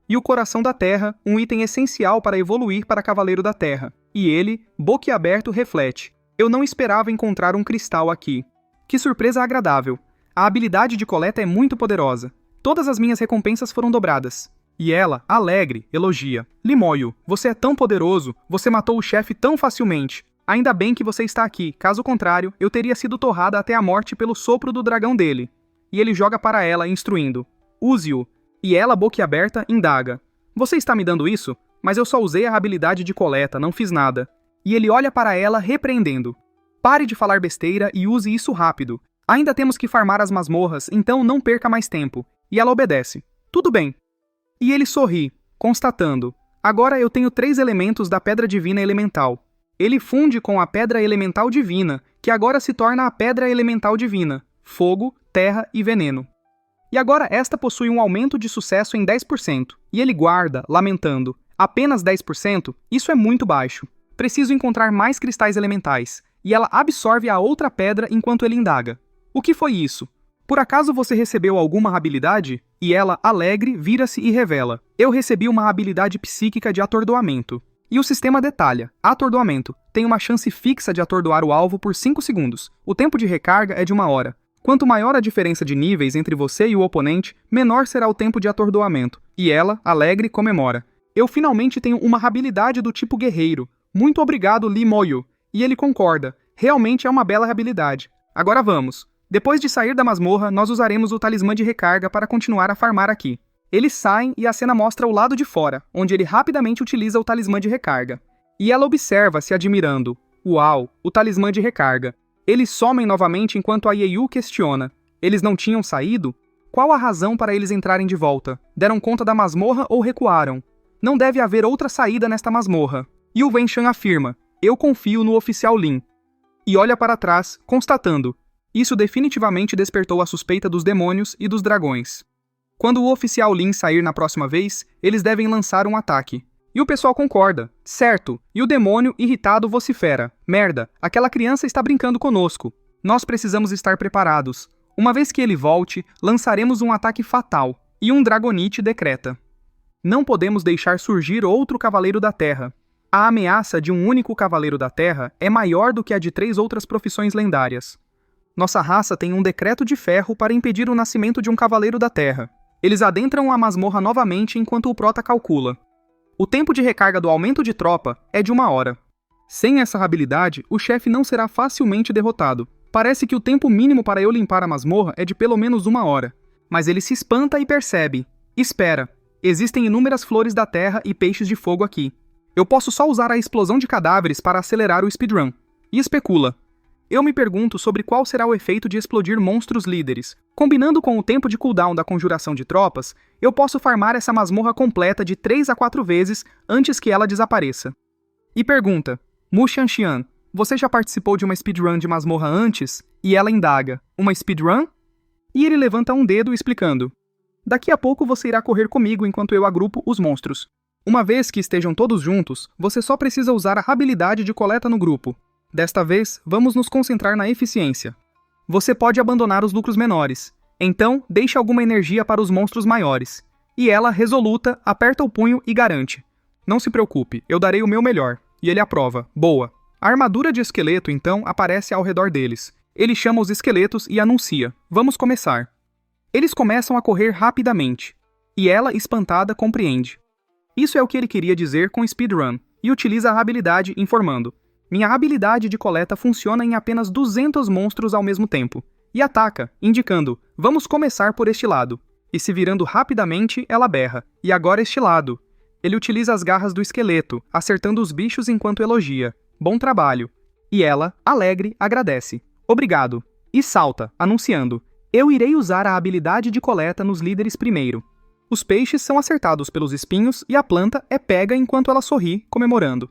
E o coração da terra, um item essencial para evoluir para cavaleiro da terra. E ele, boquiaberto, reflete: eu não esperava encontrar um cristal aqui. Que surpresa agradável! A habilidade de coleta é muito poderosa. Todas as minhas recompensas foram dobradas. E ela, alegre, elogia: Limoio, você é tão poderoso, você matou o chefe tão facilmente. Ainda bem que você está aqui, caso contrário, eu teria sido torrada até a morte pelo sopro do dragão dele. E ele joga para ela, instruindo: use-o. E ela, boquiaberta, indaga: você está me dando isso? Mas eu só usei a habilidade de coleta, não fiz nada. E ele olha para ela, repreendendo: pare de falar besteira e use isso rápido. Ainda temos que farmar as masmorras, então não perca mais tempo. E ela obedece: tudo bem. E ele sorri, constatando: agora eu tenho 3 elementos da pedra divina elemental. Ele funde com a pedra elemental divina, que agora se torna a pedra elemental divina: fogo, terra e veneno. E agora esta possui um aumento de sucesso em 10%, e ele guarda, lamentando: apenas 10%? Isso é muito baixo. Preciso encontrar mais cristais elementais. E ela absorve a outra pedra enquanto ele indaga: o que foi isso? Por acaso você recebeu alguma habilidade? E ela, alegre, vira-se e revela: eu recebi uma habilidade psíquica de atordoamento. E o sistema detalha: atordoamento. Tem uma chance fixa de atordoar o alvo por 5 segundos. O tempo de recarga é de 1 hora. Quanto maior a diferença de níveis entre você e o oponente, menor será o tempo de atordoamento. E ela, alegre, comemora: eu finalmente tenho uma habilidade do tipo guerreiro. Muito obrigado, Limoio. E ele concorda: realmente é uma bela habilidade. Agora vamos. Depois de sair da masmorra, nós usaremos o talismã de recarga para continuar a farmar aqui. Eles saem e a cena mostra o lado de fora, onde ele rapidamente utiliza o talismã de recarga. E ela observa, se admirando: uau, o talismã de recarga. Eles somem novamente enquanto a Yeiu questiona: eles não tinham saído? Qual a razão para eles entrarem de volta? Deram conta da masmorra ou recuaram? Não deve haver outra saída nesta masmorra. E o Wenshan afirma: eu confio no oficial Lin. E olha para trás, constatando: isso definitivamente despertou a suspeita dos demônios e dos dragões. Quando o oficial Lin sair na próxima vez, eles devem lançar um ataque. E o pessoal concorda: certo. E o demônio, irritado, vocifera: merda, aquela criança está brincando conosco. Nós precisamos estar preparados. Uma vez que ele volte, lançaremos um ataque fatal. E um Dragonite decreta: não podemos deixar surgir outro Cavaleiro da Terra. A ameaça de um único Cavaleiro da Terra é maior do que a de 3 outras profissões lendárias. Nossa raça tem um decreto de ferro para impedir o nascimento de um Cavaleiro da Terra. Eles adentram a masmorra novamente enquanto o Prota calcula. O tempo de recarga do aumento de tropa é de 1 hora. Sem essa habilidade, o chefe não será facilmente derrotado. Parece que o tempo mínimo para eu limpar a masmorra é de pelo menos 1 hora. Mas ele se espanta e percebe: espera, existem inúmeras flores da terra e peixes de fogo aqui. Eu posso só usar a explosão de cadáveres para acelerar o speedrun. E especula: eu me pergunto sobre qual será o efeito de explodir monstros líderes. Combinando com o tempo de cooldown da conjuração de tropas, eu posso farmar essa masmorra completa de 3 a 4 vezes antes que ela desapareça. E pergunta: Mu Xianxian, você já participou de uma speedrun de masmorra antes? E ela indaga: uma speedrun? E ele levanta um dedo explicando: daqui a pouco você irá correr comigo enquanto eu agrupo os monstros. Uma vez que estejam todos juntos, você só precisa usar a habilidade de coleta no grupo. Desta vez, vamos nos concentrar na eficiência. Você pode abandonar os lucros menores. Então, deixe alguma energia para os monstros maiores. E ela, resoluta, aperta o punho e garante: não se preocupe, eu darei o meu melhor. E ele aprova: boa. A armadura de esqueleto, então, aparece ao redor deles. Ele chama os esqueletos e anuncia: vamos começar. Eles começam a correr rapidamente. E ela, espantada, compreende. Isso é o que ele queria dizer com speedrun, e utiliza a habilidade informando: Minha habilidade de coleta funciona em apenas 200 monstros ao mesmo tempo. E ataca, indicando, vamos começar por este lado. E se virando rapidamente, ela berra, e agora este lado. Ele utiliza as garras do esqueleto, acertando os bichos enquanto elogia. Bom trabalho. E ela, alegre, agradece. Obrigado. E salta, anunciando, eu irei usar a habilidade de coleta nos líderes primeiro. Os peixes são acertados pelos espinhos e a planta é pega enquanto ela sorri, comemorando.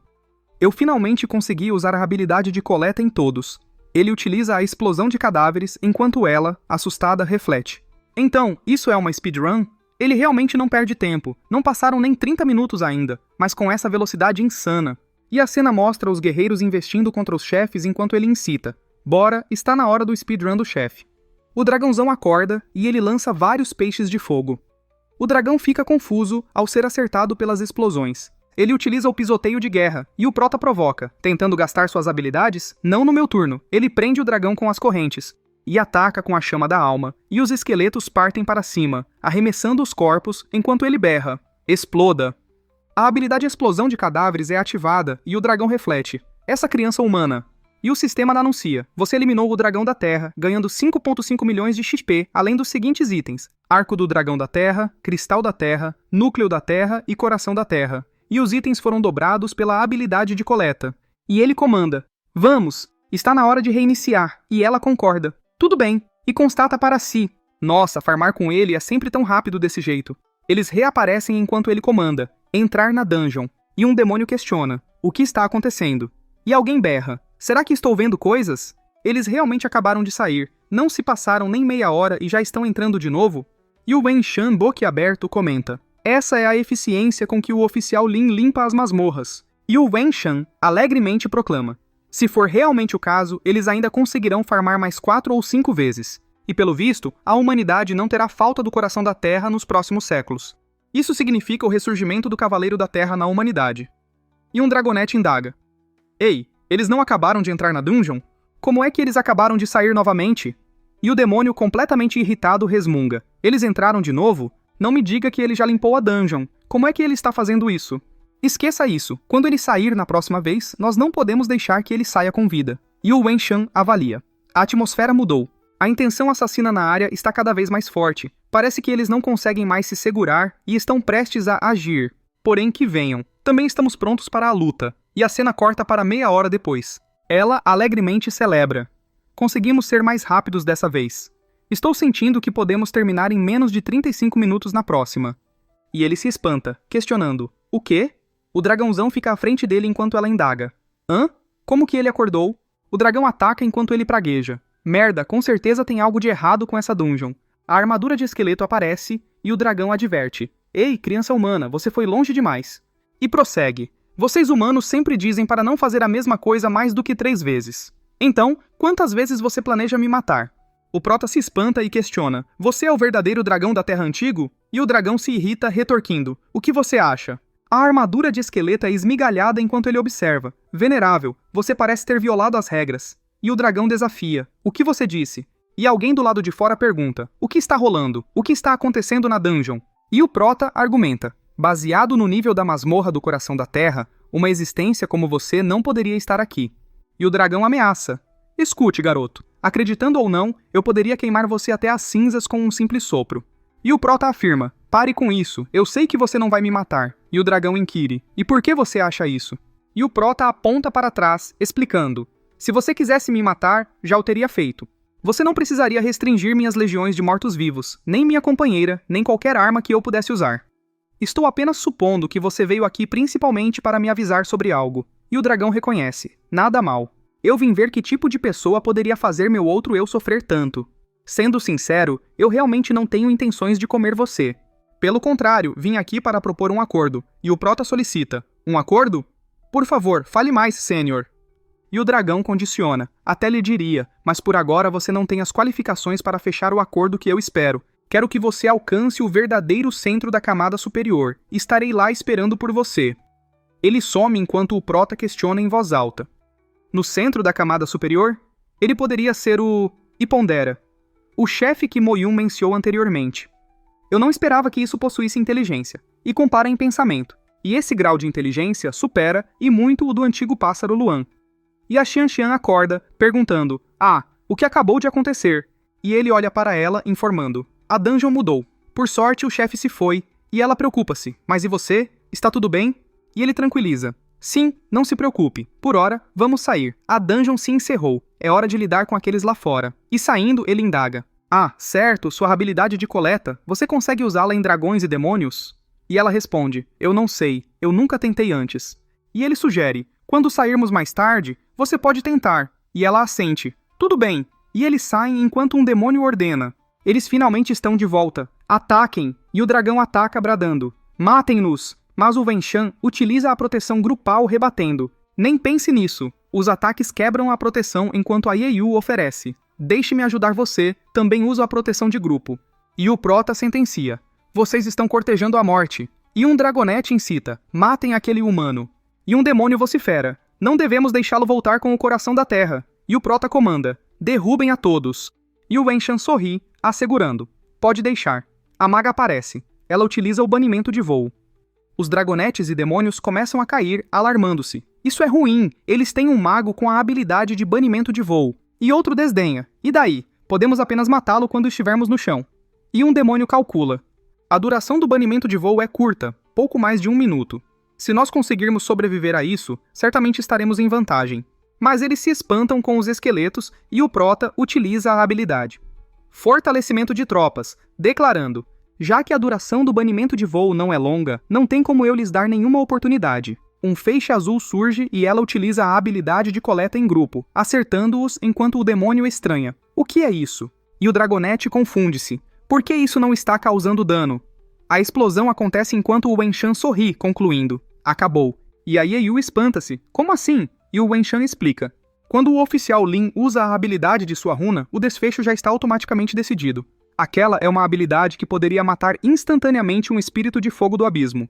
Eu finalmente consegui usar a habilidade de coleta em todos. Ele utiliza a explosão de cadáveres enquanto ela, assustada, reflete. Então, isso é uma speedrun? Ele realmente não perde tempo, não passaram nem 30 minutos ainda, mas com essa velocidade insana. E a cena mostra os guerreiros investindo contra os chefes enquanto ele incita. Bora, está na hora do speedrun do chefe. O dragãozão acorda e ele lança vários peixes de fogo. O dragão fica confuso ao ser acertado pelas explosões. Ele utiliza o pisoteio de guerra, e o prota provoca, tentando gastar suas habilidades, não no meu turno. Ele prende o dragão com as correntes, e ataca com a chama da alma, e os esqueletos partem para cima, arremessando os corpos, enquanto ele berra. Exploda! A habilidade explosão de cadáveres é ativada, e o dragão reflete. Essa criança humana. E o sistema anuncia, você eliminou o dragão da terra, ganhando 5,5 milhões de XP, além dos seguintes itens. Arco do dragão da terra, cristal da terra, núcleo da terra e coração da terra. E os itens foram dobrados pela habilidade de coleta. E ele comanda, vamos, está na hora de reiniciar, e ela concorda. Tudo bem, e constata para si. Nossa, farmar com ele é sempre tão rápido desse jeito. Eles reaparecem enquanto ele comanda, entrar na dungeon, e um demônio questiona, o que está acontecendo? E alguém berra, será que estou vendo coisas? Eles realmente acabaram de sair, não se passaram nem meia hora e já estão entrando de novo? E o Wenshan, boquiaberto, comenta, essa é a eficiência com que o oficial Lin limpa as masmorras. E o Wenshan alegremente proclama, se for realmente o caso, eles ainda conseguirão farmar mais 4 ou 5 vezes. E pelo visto, a humanidade não terá falta do coração da Terra nos próximos séculos. Isso significa o ressurgimento do Cavaleiro da Terra na humanidade. E um dragonete indaga. Ei, eles não acabaram de entrar na dungeon? Como é que eles acabaram de sair novamente? E o demônio, completamente irritado, resmunga. Eles entraram de novo? Não me diga que ele já limpou a dungeon. Como é que ele está fazendo isso? Esqueça isso. Quando ele sair na próxima vez, nós não podemos deixar que ele saia com vida. E o Wenshan avalia. A atmosfera mudou. A intenção assassina na área está cada vez mais forte. Parece que eles não conseguem mais se segurar e estão prestes a agir. Porém que venham. Também estamos prontos para a luta. E a cena corta para meia hora depois. Ela alegremente celebra. Conseguimos ser mais rápidos dessa vez. Estou sentindo que podemos terminar em menos de 35 minutos na próxima. E ele se espanta, questionando. O quê? O dragãozão fica à frente dele enquanto ela indaga. Hã? Como que ele acordou? O dragão ataca enquanto ele pragueja. Merda, com certeza tem algo de errado com essa dungeon. A armadura de esqueleto aparece e o dragão adverte. Ei, criança humana, você foi longe demais. E prossegue. Vocês humanos sempre dizem para não fazer a mesma coisa mais do que 3 vezes. Então, quantas vezes você planeja me matar? O prota se espanta e questiona. Você é o verdadeiro dragão da Terra Antigo? E o dragão se irrita, retorquindo. O que você acha? A armadura de esqueleto é esmigalhada enquanto ele observa. Venerável, você parece ter violado as regras. E o dragão desafia. O que você disse? E alguém do lado de fora pergunta. O que está rolando? O que está acontecendo na dungeon? E o prota argumenta. Baseado no nível da masmorra do coração da Terra, uma existência como você não poderia estar aqui. E o dragão ameaça. Escute, garoto. Acreditando ou não, eu poderia queimar você até as cinzas com um simples sopro. E o prota afirma. Pare com isso, eu sei que você não vai me matar. E o dragão inquire. E por que você acha isso? E o prota aponta para trás, explicando. Se você quisesse me matar, já o teria feito. Você não precisaria restringir minhas legiões de mortos-vivos, nem minha companheira, nem qualquer arma que eu pudesse usar. Estou apenas supondo que você veio aqui principalmente para me avisar sobre algo. E o dragão reconhece. Nada mal. Eu vim ver que tipo de pessoa poderia fazer meu outro eu sofrer tanto. Sendo sincero, eu realmente não tenho intenções de comer você. Pelo contrário, vim aqui para propor um acordo. E o prota solicita. Um acordo? Por favor, fale mais, Sênior. E o dragão condiciona. Até lhe diria, mas por agora você não tem as qualificações para fechar o acordo que eu espero. Quero que você alcance o verdadeiro centro da camada superior. Estarei lá esperando por você. Ele some enquanto o prota questiona em voz alta. No centro da camada superior? Ele poderia ser o... E pondera. O chefe que Moyun mencionou anteriormente. Eu não esperava que isso possuísse inteligência. E compara em pensamento. E esse grau de inteligência supera, e muito, o do antigo pássaro Luan. E a Xianxian acorda, perguntando: "Ah, o que acabou de acontecer?" E ele olha para ela, informando: "A dungeon mudou. Por sorte, o chefe se foi." E ela preocupa-se: "Mas e você? Está tudo bem?" E ele tranquiliza: "Sim, não se preocupe. Por hora, vamos sair. A dungeon se encerrou. É hora de lidar com aqueles lá fora." E saindo, ele indaga: "Ah, certo, sua habilidade de coleta. Você consegue usá-la em dragões e demônios?" E ela responde: "Eu não sei. Eu nunca tentei antes." E ele sugere: "Quando sairmos mais tarde, você pode tentar." E ela assente: "Tudo bem." E eles saem enquanto um demônio ordena. Eles finalmente estão de volta. Ataquem! E o dragão ataca bradando: "Matem-nos!" Mas o Wenshan utiliza a proteção grupal rebatendo: "Nem pense nisso." Os ataques quebram a proteção enquanto a Yeyu oferece: "Deixe-me ajudar você, também uso a proteção de grupo." E o Prota sentencia: "Vocês estão cortejando a morte." E um dragonete incita: "Matem aquele humano." E um demônio vocifera: "Não devemos deixá-lo voltar com o coração da terra." E o Prota comanda: "Derrubem a todos." E o Wenshan sorri, assegurando: "Pode deixar." A maga aparece. Ela utiliza o banimento de voo. Os dragonetes e demônios começam a cair, alarmando-se. Isso é ruim, eles têm um mago com a habilidade de banimento de voo. E outro desdenha: "E daí? Podemos apenas matá-lo quando estivermos no chão." E um demônio calcula: "A duração do banimento de voo é curta, pouco mais de 1 minuto. Se nós conseguirmos sobreviver a isso, certamente estaremos em vantagem." Mas eles se espantam com os esqueletos e o Prota utiliza a habilidade Fortalecimento de Tropas, declarando: "Já que a duração do banimento de voo não é longa, não tem como eu lhes dar nenhuma oportunidade." Um feixe azul surge e ela utiliza a habilidade de coleta em grupo, acertando-os enquanto o demônio estranha: "O que é isso?" E o dragonete confunde-se: "Por que isso não está causando dano?" A explosão acontece enquanto o Wenshan sorri, concluindo: "Acabou." E a Yeyu espanta-se: "Como assim?" E o Wenshan explica: "Quando o oficial Lin usa a habilidade de sua runa, o desfecho já está automaticamente decidido. Aquela é uma habilidade que poderia matar instantaneamente um espírito de fogo do abismo."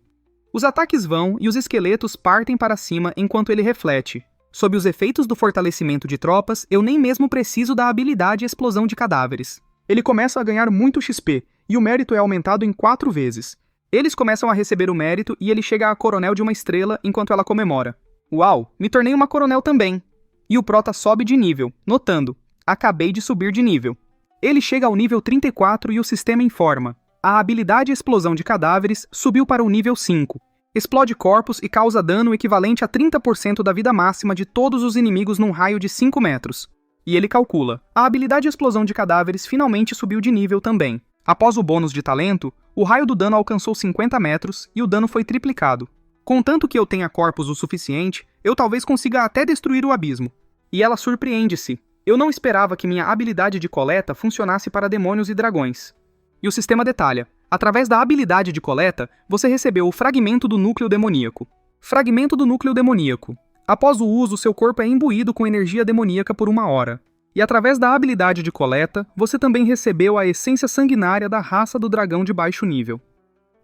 Os ataques vão e os esqueletos partem para cima enquanto ele reflete: "Sob os efeitos do fortalecimento de tropas, eu nem mesmo preciso da habilidade explosão de cadáveres." Ele começa a ganhar muito XP, e o mérito é aumentado em 4 vezes. Eles começam a receber o mérito e ele chega a coronel de uma estrela enquanto ela comemora: "Uau, me tornei uma coronel também." E o Prota sobe de nível, notando: "Acabei de subir de nível." Ele chega ao nível 34 e o sistema informa: "A habilidade explosão de cadáveres subiu para o nível 5. Explode corpos e causa dano equivalente a 30% da vida máxima de todos os inimigos num raio de 5 metros." E ele calcula: a habilidade explosão de cadáveres finalmente subiu de nível também. Após o bônus de talento, o raio do dano alcançou 50 metros e o dano foi triplicado. "Contanto que eu tenha corpos o suficiente, eu talvez consiga até destruir o abismo." E ela surpreende-se: "Eu não esperava que minha habilidade de coleta funcionasse para demônios e dragões." E o sistema detalha: através da habilidade de coleta, você recebeu o fragmento do núcleo demoníaco. Fragmento do núcleo demoníaco. Após o uso, seu corpo é imbuído com energia demoníaca por 1 hora. E através da habilidade de coleta, você também recebeu a essência sanguinária da raça do dragão de baixo nível.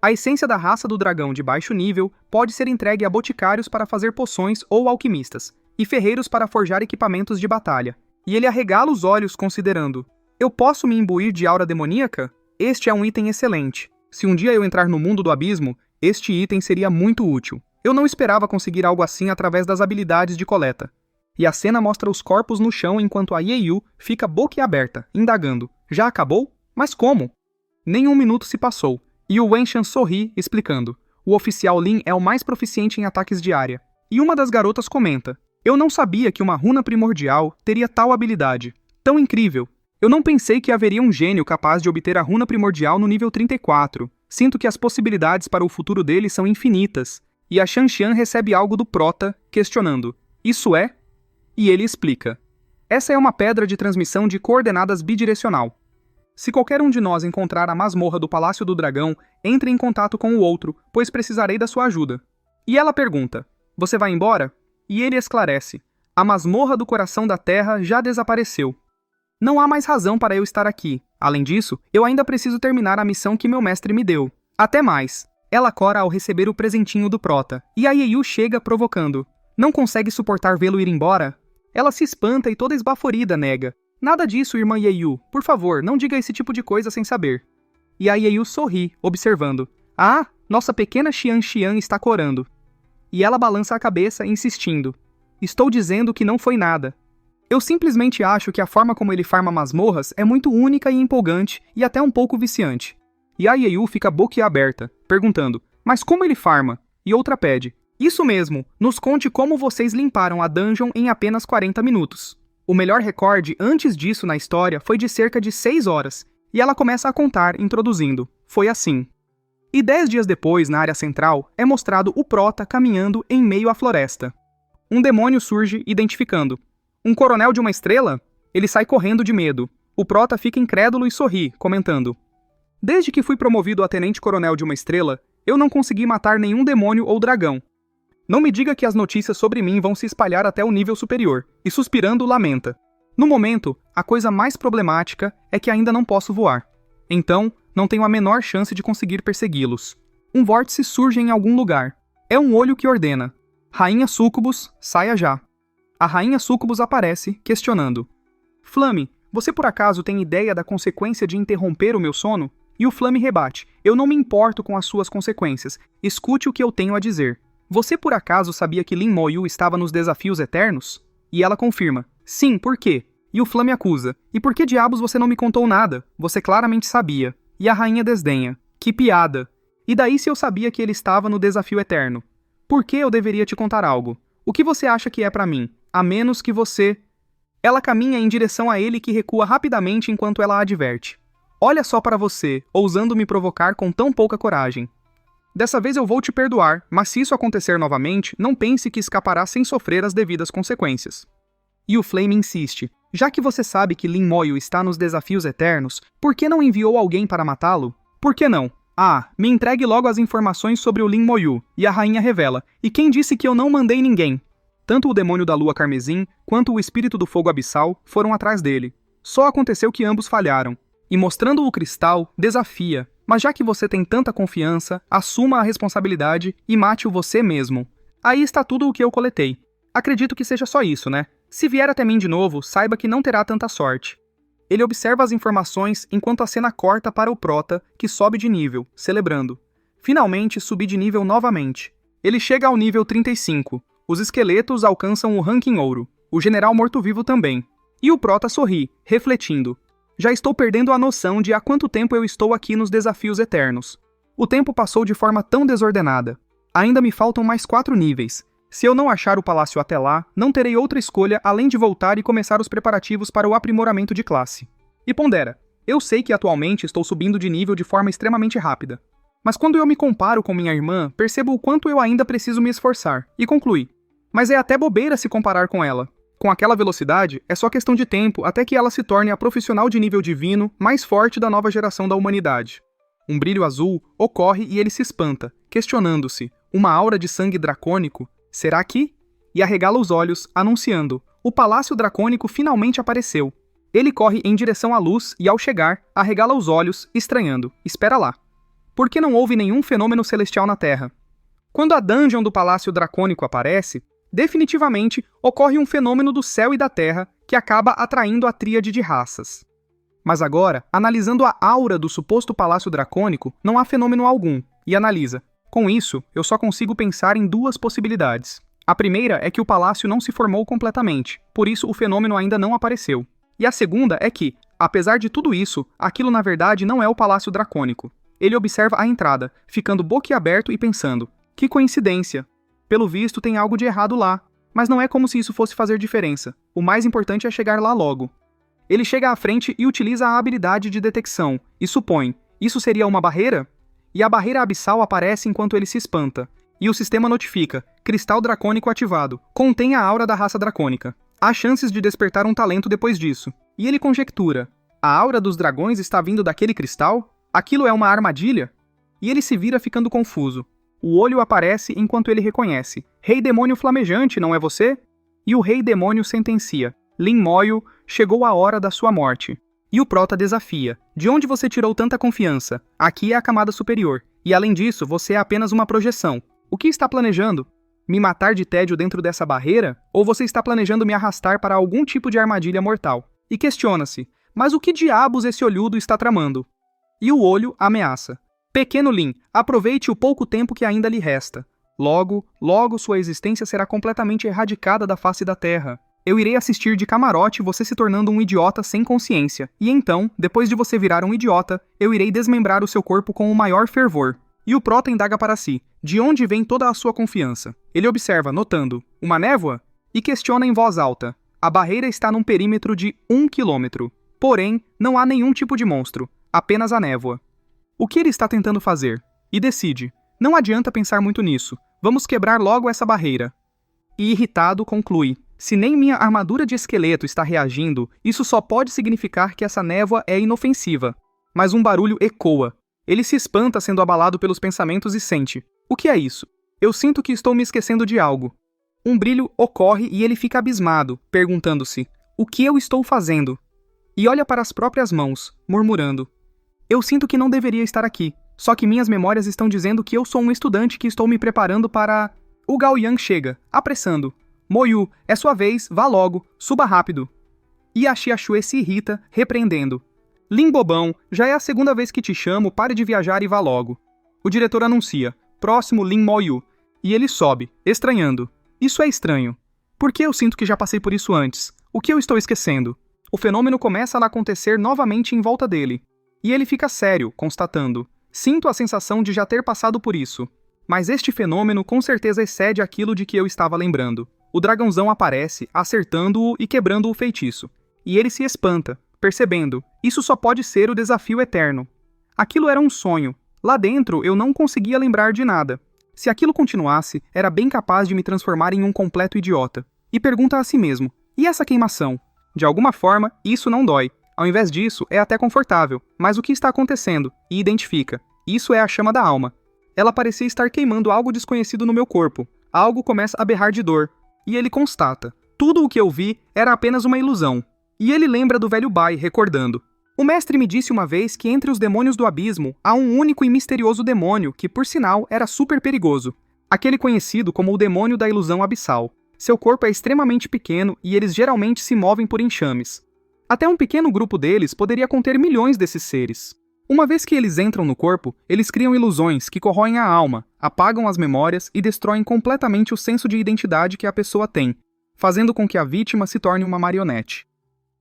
A essência da raça do dragão de baixo nível pode ser entregue a boticários para fazer poções ou alquimistas, e ferreiros para forjar equipamentos de batalha. E ele arregala os olhos considerando: "Eu posso me imbuir de aura demoníaca? Este é um item excelente. Se um dia eu entrar no mundo do abismo, este item seria muito útil." Eu não esperava conseguir algo assim através das habilidades de coleta. E a cena mostra os corpos no chão enquanto a Yeyu fica boquiaberta, indagando: "Já acabou? Mas como?" Nem 1 minuto se passou, e o Wenshan sorri, explicando: "O oficial Lin é o mais proficiente em ataques de área." E uma das garotas comenta: "Eu não sabia que uma runa primordial teria tal habilidade. Tão incrível. Eu não pensei que haveria um gênio capaz de obter a runa primordial no nível 34. Sinto que as possibilidades para o futuro dele são infinitas." E a Xianxian recebe algo do Prota, questionando: "Isso é?" E ele explica: "Essa é uma pedra de transmissão de coordenadas bidirecional. Se qualquer um de nós encontrar a masmorra do Palácio do Dragão, entre em contato com o outro, pois precisarei da sua ajuda." E ela pergunta: "Você vai embora?" E ele esclarece: "A masmorra do coração da Terra já desapareceu. Não há mais razão para eu estar aqui. Além disso, eu ainda preciso terminar a missão que meu mestre me deu. Até mais." Ela cora ao receber o presentinho do Prota, e a Yeyu chega provocando: "Não consegue suportar vê-lo ir embora?" Ela se espanta e toda esbaforida nega: "Nada disso, irmã Yeyu. Por favor, não diga esse tipo de coisa sem saber." E a Yeyu sorri, observando: "Ah, nossa pequena Xianxian está corando." E ela balança a cabeça, insistindo: Estou dizendo que não foi nada. Eu simplesmente acho que a forma como ele farma masmorras é muito única e empolgante e até um pouco viciante. E a Yeyu fica boquiaberta, perguntando, mas como ele farma? E outra pede, isso mesmo, nos conte como vocês limparam a dungeon em apenas 40 minutos. O melhor recorde antes disso na história foi de cerca de 6 horas, e ela começa a contar, introduzindo. Foi assim. E 10 dias depois, na área central, é mostrado o Prota caminhando em meio à floresta. Um demônio surge, identificando. Um coronel de uma estrela? Ele sai correndo de medo. O Prota fica incrédulo e sorri, comentando. Desde que fui promovido a tenente-coronel de uma estrela, eu não consegui matar nenhum demônio ou dragão. Não me diga que as notícias sobre mim vão se espalhar até o nível superior, e suspirando lamenta. No momento, a coisa mais problemática é que ainda não posso voar. Então, não tenho a menor chance de conseguir persegui-los. Um vórtice surge em algum lugar. É um olho que ordena. Rainha Sucubus, saia já. A Rainha Sucubus aparece, questionando. Flame, você por acaso tem ideia da consequência de interromper o meu sono? E o Flame rebate. Eu não me importo com as suas consequências. Escute o que eu tenho a dizer. Você por acaso sabia que Lin Moyu estava nos Desafios Eternos? E ela confirma. Sim, por quê? E o Flame acusa. E por que diabos você não me contou nada? Você claramente sabia. E a rainha desdenha. Que piada. E daí se eu sabia que ele estava no Desafio Eterno? Por que eu deveria te contar algo? O que você acha que é pra mim? A menos que você... Ela caminha em direção a ele que recua rapidamente enquanto ela a adverte. Olha só para você, ousando me provocar com tão pouca coragem. Dessa vez eu vou te perdoar, mas se isso acontecer novamente, não pense que escapará sem sofrer as devidas consequências. E o Flame insiste. Já que você sabe que Lin Moyu está nos Desafios Eternos, por que não enviou alguém para matá-lo? Por que não? Ah, me entregue logo as informações sobre o Lin Moyu, e a rainha revela. E quem disse que eu não mandei ninguém? Tanto o demônio da lua carmesim, quanto o espírito do fogo abissal foram atrás dele. Só aconteceu que ambos falharam. E mostrando o cristal, desafia. Mas já que você tem tanta confiança, assuma a responsabilidade e mate-o você mesmo. Aí está tudo o que eu coletei. Acredito que seja só isso, né? Se vier até mim de novo, saiba que não terá tanta sorte. Ele observa as informações enquanto a cena corta para o Prota, que sobe de nível, celebrando. Finalmente subi de nível novamente. Ele chega ao nível 35. Os esqueletos alcançam o ranking ouro. O general morto-vivo também. E o Prota sorri, refletindo. Já estou perdendo a noção de há quanto tempo eu estou aqui nos Desafios Eternos. O tempo passou de forma tão desordenada. Ainda me faltam mais 4 níveis. Se eu não achar o palácio até lá, não terei outra escolha além de voltar e começar os preparativos para o aprimoramento de classe. E pondera, eu sei que atualmente estou subindo de nível de forma extremamente rápida. Mas quando eu me comparo com minha irmã, percebo o quanto eu ainda preciso me esforçar, e conclui. Mas é até bobeira se comparar com ela. Com aquela velocidade, é só questão de tempo até que ela se torne a profissional de nível divino mais forte da nova geração da humanidade. Um brilho azul ocorre e ele se espanta, questionando-se, uma aura de sangue dracônico? Será que? E arregala os olhos, anunciando, o Palácio Dracônico finalmente apareceu. Ele corre em direção à luz e ao chegar, arregala os olhos, estranhando, espera lá. Por que não houve nenhum fenômeno celestial na Terra? Quando a dungeon do Palácio Dracônico aparece, definitivamente ocorre um fenômeno do céu e da terra que acaba atraindo a tríade de raças. Mas agora, analisando a aura do suposto Palácio Dracônico, não há fenômeno algum, e analisa. Com isso, eu só consigo pensar em 2 possibilidades. A primeira é que o palácio não se formou completamente, por isso o fenômeno ainda não apareceu. E a segunda é que, apesar de tudo isso, aquilo na verdade não é o Palácio Dracônico. Ele observa a entrada, ficando boquiaberto e pensando, que coincidência! Pelo visto, tem algo de errado lá, mas não é como se isso fosse fazer diferença. O mais importante é chegar lá logo. Ele chega à frente e utiliza a habilidade de detecção, e supõe, isso seria uma barreira? E a barreira abissal aparece enquanto ele se espanta, e o sistema notifica, cristal dracônico ativado, contém a aura da raça dracônica. Há chances de despertar um talento depois disso. E ele conjectura, a aura dos dragões está vindo daquele cristal? Aquilo é uma armadilha? E ele se vira ficando confuso. O olho aparece enquanto ele reconhece. Rei Demônio Flamejante, não é você? E o Rei Demônio sentencia. Lin Moyu, chegou a hora da sua morte. E o Prota desafia. De onde você tirou tanta confiança? Aqui é a camada superior. E além disso, você é apenas uma projeção. O que está planejando? Me matar de tédio dentro dessa barreira? Ou você está planejando me arrastar para algum tipo de armadilha mortal? E questiona-se. Mas o que diabos esse olhudo está tramando? E o olho ameaça. Pequeno Lin, aproveite o pouco tempo que ainda lhe resta. Logo sua existência será completamente erradicada da face da Terra. Eu irei assistir de camarote você se tornando um idiota sem consciência. E então, depois de você virar um idiota, eu irei desmembrar o seu corpo com o maior fervor. E o Prota indaga para si, de onde vem toda a sua confiança? Ele observa, notando, uma névoa? E questiona em voz alta. A barreira está num perímetro de 1 quilômetro. Porém, não há nenhum tipo de monstro, apenas a névoa. O que ele está tentando fazer? E decide, não adianta pensar muito nisso, vamos quebrar logo essa barreira. E irritado, conclui, se nem minha armadura de esqueleto está reagindo, isso só pode significar que essa névoa é inofensiva. Mas um barulho ecoa. Ele se espanta sendo abalado pelos pensamentos e sente. O que é isso? Eu sinto que estou me esquecendo de algo. Um brilho ocorre e ele fica abismado, perguntando-se, o que eu estou fazendo? E olha para as próprias mãos, murmurando. Eu sinto que não deveria estar aqui, só que minhas memórias estão dizendo que eu sou um estudante que estou me preparando para... O Gao Yang chega, apressando. Moyu, é sua vez, vá logo, suba rápido. E a Xiaxue se irrita, repreendendo. Lin bobão, já é a segunda vez que te chamo, pare de viajar e vá logo. O diretor anuncia, próximo Lin Moyu, e ele sobe, estranhando. Isso é estranho. Por que eu sinto que já passei por isso antes? O que eu estou esquecendo? O fenômeno começa a acontecer novamente em volta dele. E ele fica sério, constatando. Sinto a sensação de já ter passado por isso. Mas este fenômeno com certeza excede aquilo de que eu estava lembrando. O dragãozão aparece, acertando-o e quebrando o feitiço. E ele se espanta, percebendo, isso só pode ser o desafio eterno. Aquilo era um sonho. Lá dentro eu não conseguia lembrar de nada. Se aquilo continuasse, era bem capaz de me transformar em um completo idiota. E pergunta a si mesmo, e essa queimação? De alguma forma, isso não dói. Ao invés disso, é até confortável. Mas o que está acontecendo? E identifica. Isso é a chama da alma. Ela parecia estar queimando algo desconhecido no meu corpo. Algo começa a berrar de dor. E ele constata. Tudo o que eu vi era apenas uma ilusão. E ele lembra do velho Bai, recordando. O mestre me disse uma vez que entre os demônios do abismo há um único e misterioso demônio que, por sinal, era super perigoso. Aquele conhecido como o demônio da ilusão abissal. Seu corpo é extremamente pequeno e eles geralmente se movem por enxames. Até um pequeno grupo deles poderia conter milhões desses seres. Uma vez que eles entram no corpo, eles criam ilusões que corroem a alma, apagam as memórias e destroem completamente o senso de identidade que a pessoa tem, fazendo com que a vítima se torne uma marionete.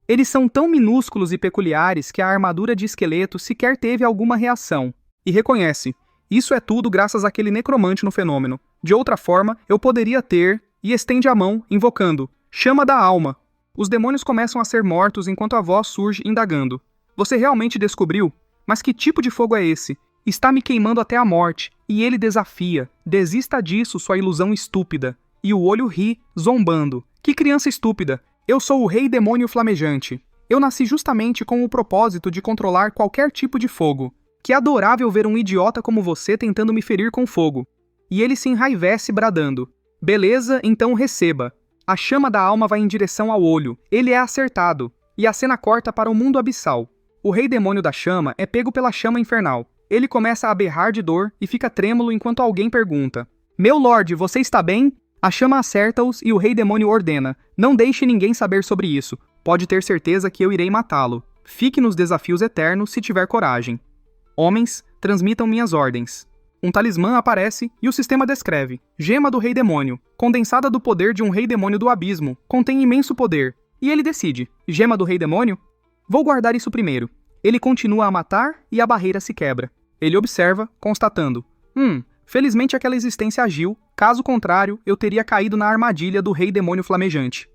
Eles são tão minúsculos e peculiares que a armadura de esqueleto sequer teve alguma reação. E reconhece, isso é tudo graças àquele necromante no fenômeno. De outra forma, eu poderia ter... E estende a mão, invocando, chama da alma. Os demônios começam a ser mortos enquanto a voz surge indagando. Você realmente descobriu? Mas que tipo de fogo é esse? Está me queimando até a morte. E ele desafia. Desista disso, sua ilusão estúpida. E o olho ri, zombando. Que criança estúpida! Eu sou o rei demônio flamejante. Eu nasci justamente com o propósito de controlar qualquer tipo de fogo. Que adorável ver um idiota como você tentando me ferir com fogo. E ele se enraivece bradando. Beleza, então receba. A chama da alma vai em direção ao olho. Ele é acertado. E a cena corta para o mundo abissal. O rei demônio da chama é pego pela chama infernal. Ele começa a berrar de dor e fica trêmulo enquanto alguém pergunta. Meu lorde, você está bem? A chama acerta-os e o rei demônio ordena. Não deixe ninguém saber sobre isso. Pode ter certeza que eu irei matá-lo. Fique nos desafios eternos se tiver coragem. Homens, transmitam minhas ordens. Um talismã aparece e o sistema descreve. Gema do Rei Demônio. Condensada do poder de um Rei Demônio do Abismo. Contém imenso poder. E ele decide. Gema do Rei Demônio? Vou guardar isso primeiro. Ele continua a matar e a barreira se quebra. Ele observa, constatando. Felizmente aquela existência agiu. Caso contrário, eu teria caído na armadilha do Rei Demônio Flamejante.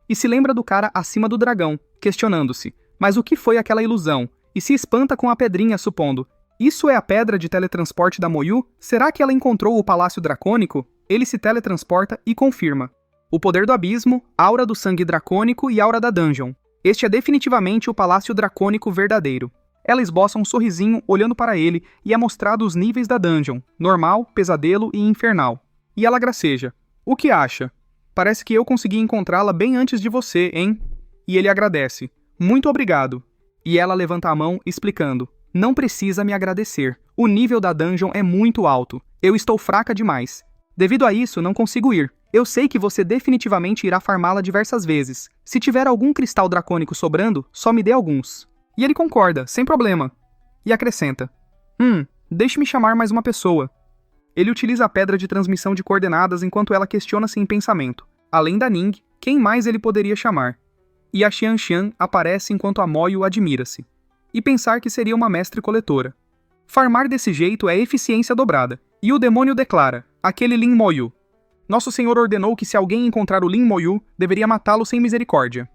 E se lembra do cara acima do dragão, questionando-se. Mas o que foi aquela ilusão? E se espanta com a pedrinha, supondo. Isso é a pedra de teletransporte da Moyu? Será que ela encontrou o Palácio Dracônico? Ele se teletransporta e confirma. O poder do abismo, aura do sangue dracônico e aura da dungeon. Este é definitivamente o Palácio Dracônico verdadeiro. Ela esboça um sorrisinho olhando para ele e é mostrado os níveis da dungeon, normal, pesadelo e infernal. E ela graceja. O que acha? Parece que eu consegui encontrá-la bem antes de você, hein? E ele agradece. Muito obrigado. E ela levanta a mão, explicando. Não precisa me agradecer. O nível da dungeon é muito alto. Eu estou fraca demais. Devido a isso, não consigo ir. Eu sei que você definitivamente irá farmá-la diversas vezes. Se tiver algum cristal dracônico sobrando, só me dê alguns. E ele concorda, sem problema. E acrescenta. Deixe-me chamar mais uma pessoa. Ele utiliza a pedra de transmissão de coordenadas enquanto ela questiona-se em pensamento. Além da Ning, quem mais ele poderia chamar? E a Xianxian aparece enquanto a Moyu admira-se. E pensar que seria uma mestre-coletora. Farmar desse jeito é eficiência dobrada. E o demônio declara, aquele Lin Moyu. Nosso senhor ordenou que se alguém encontrar o Lin Moyu, deveria matá-lo sem misericórdia.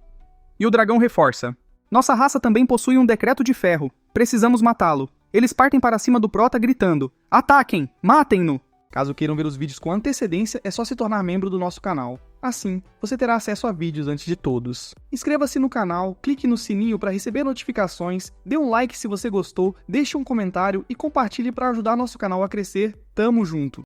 E o dragão reforça. Nossa raça também possui um decreto de ferro. Precisamos matá-lo. Eles partem para cima do Prota gritando, ataquem! Matem-no! Caso queiram ver os vídeos com antecedência, é só se tornar membro do nosso canal. Assim, você terá acesso a vídeos antes de todos. Inscreva-se no canal, clique no sininho para receber notificações, dê um like se você gostou, deixe um comentário e compartilhe para ajudar nosso canal a crescer. Tamo junto!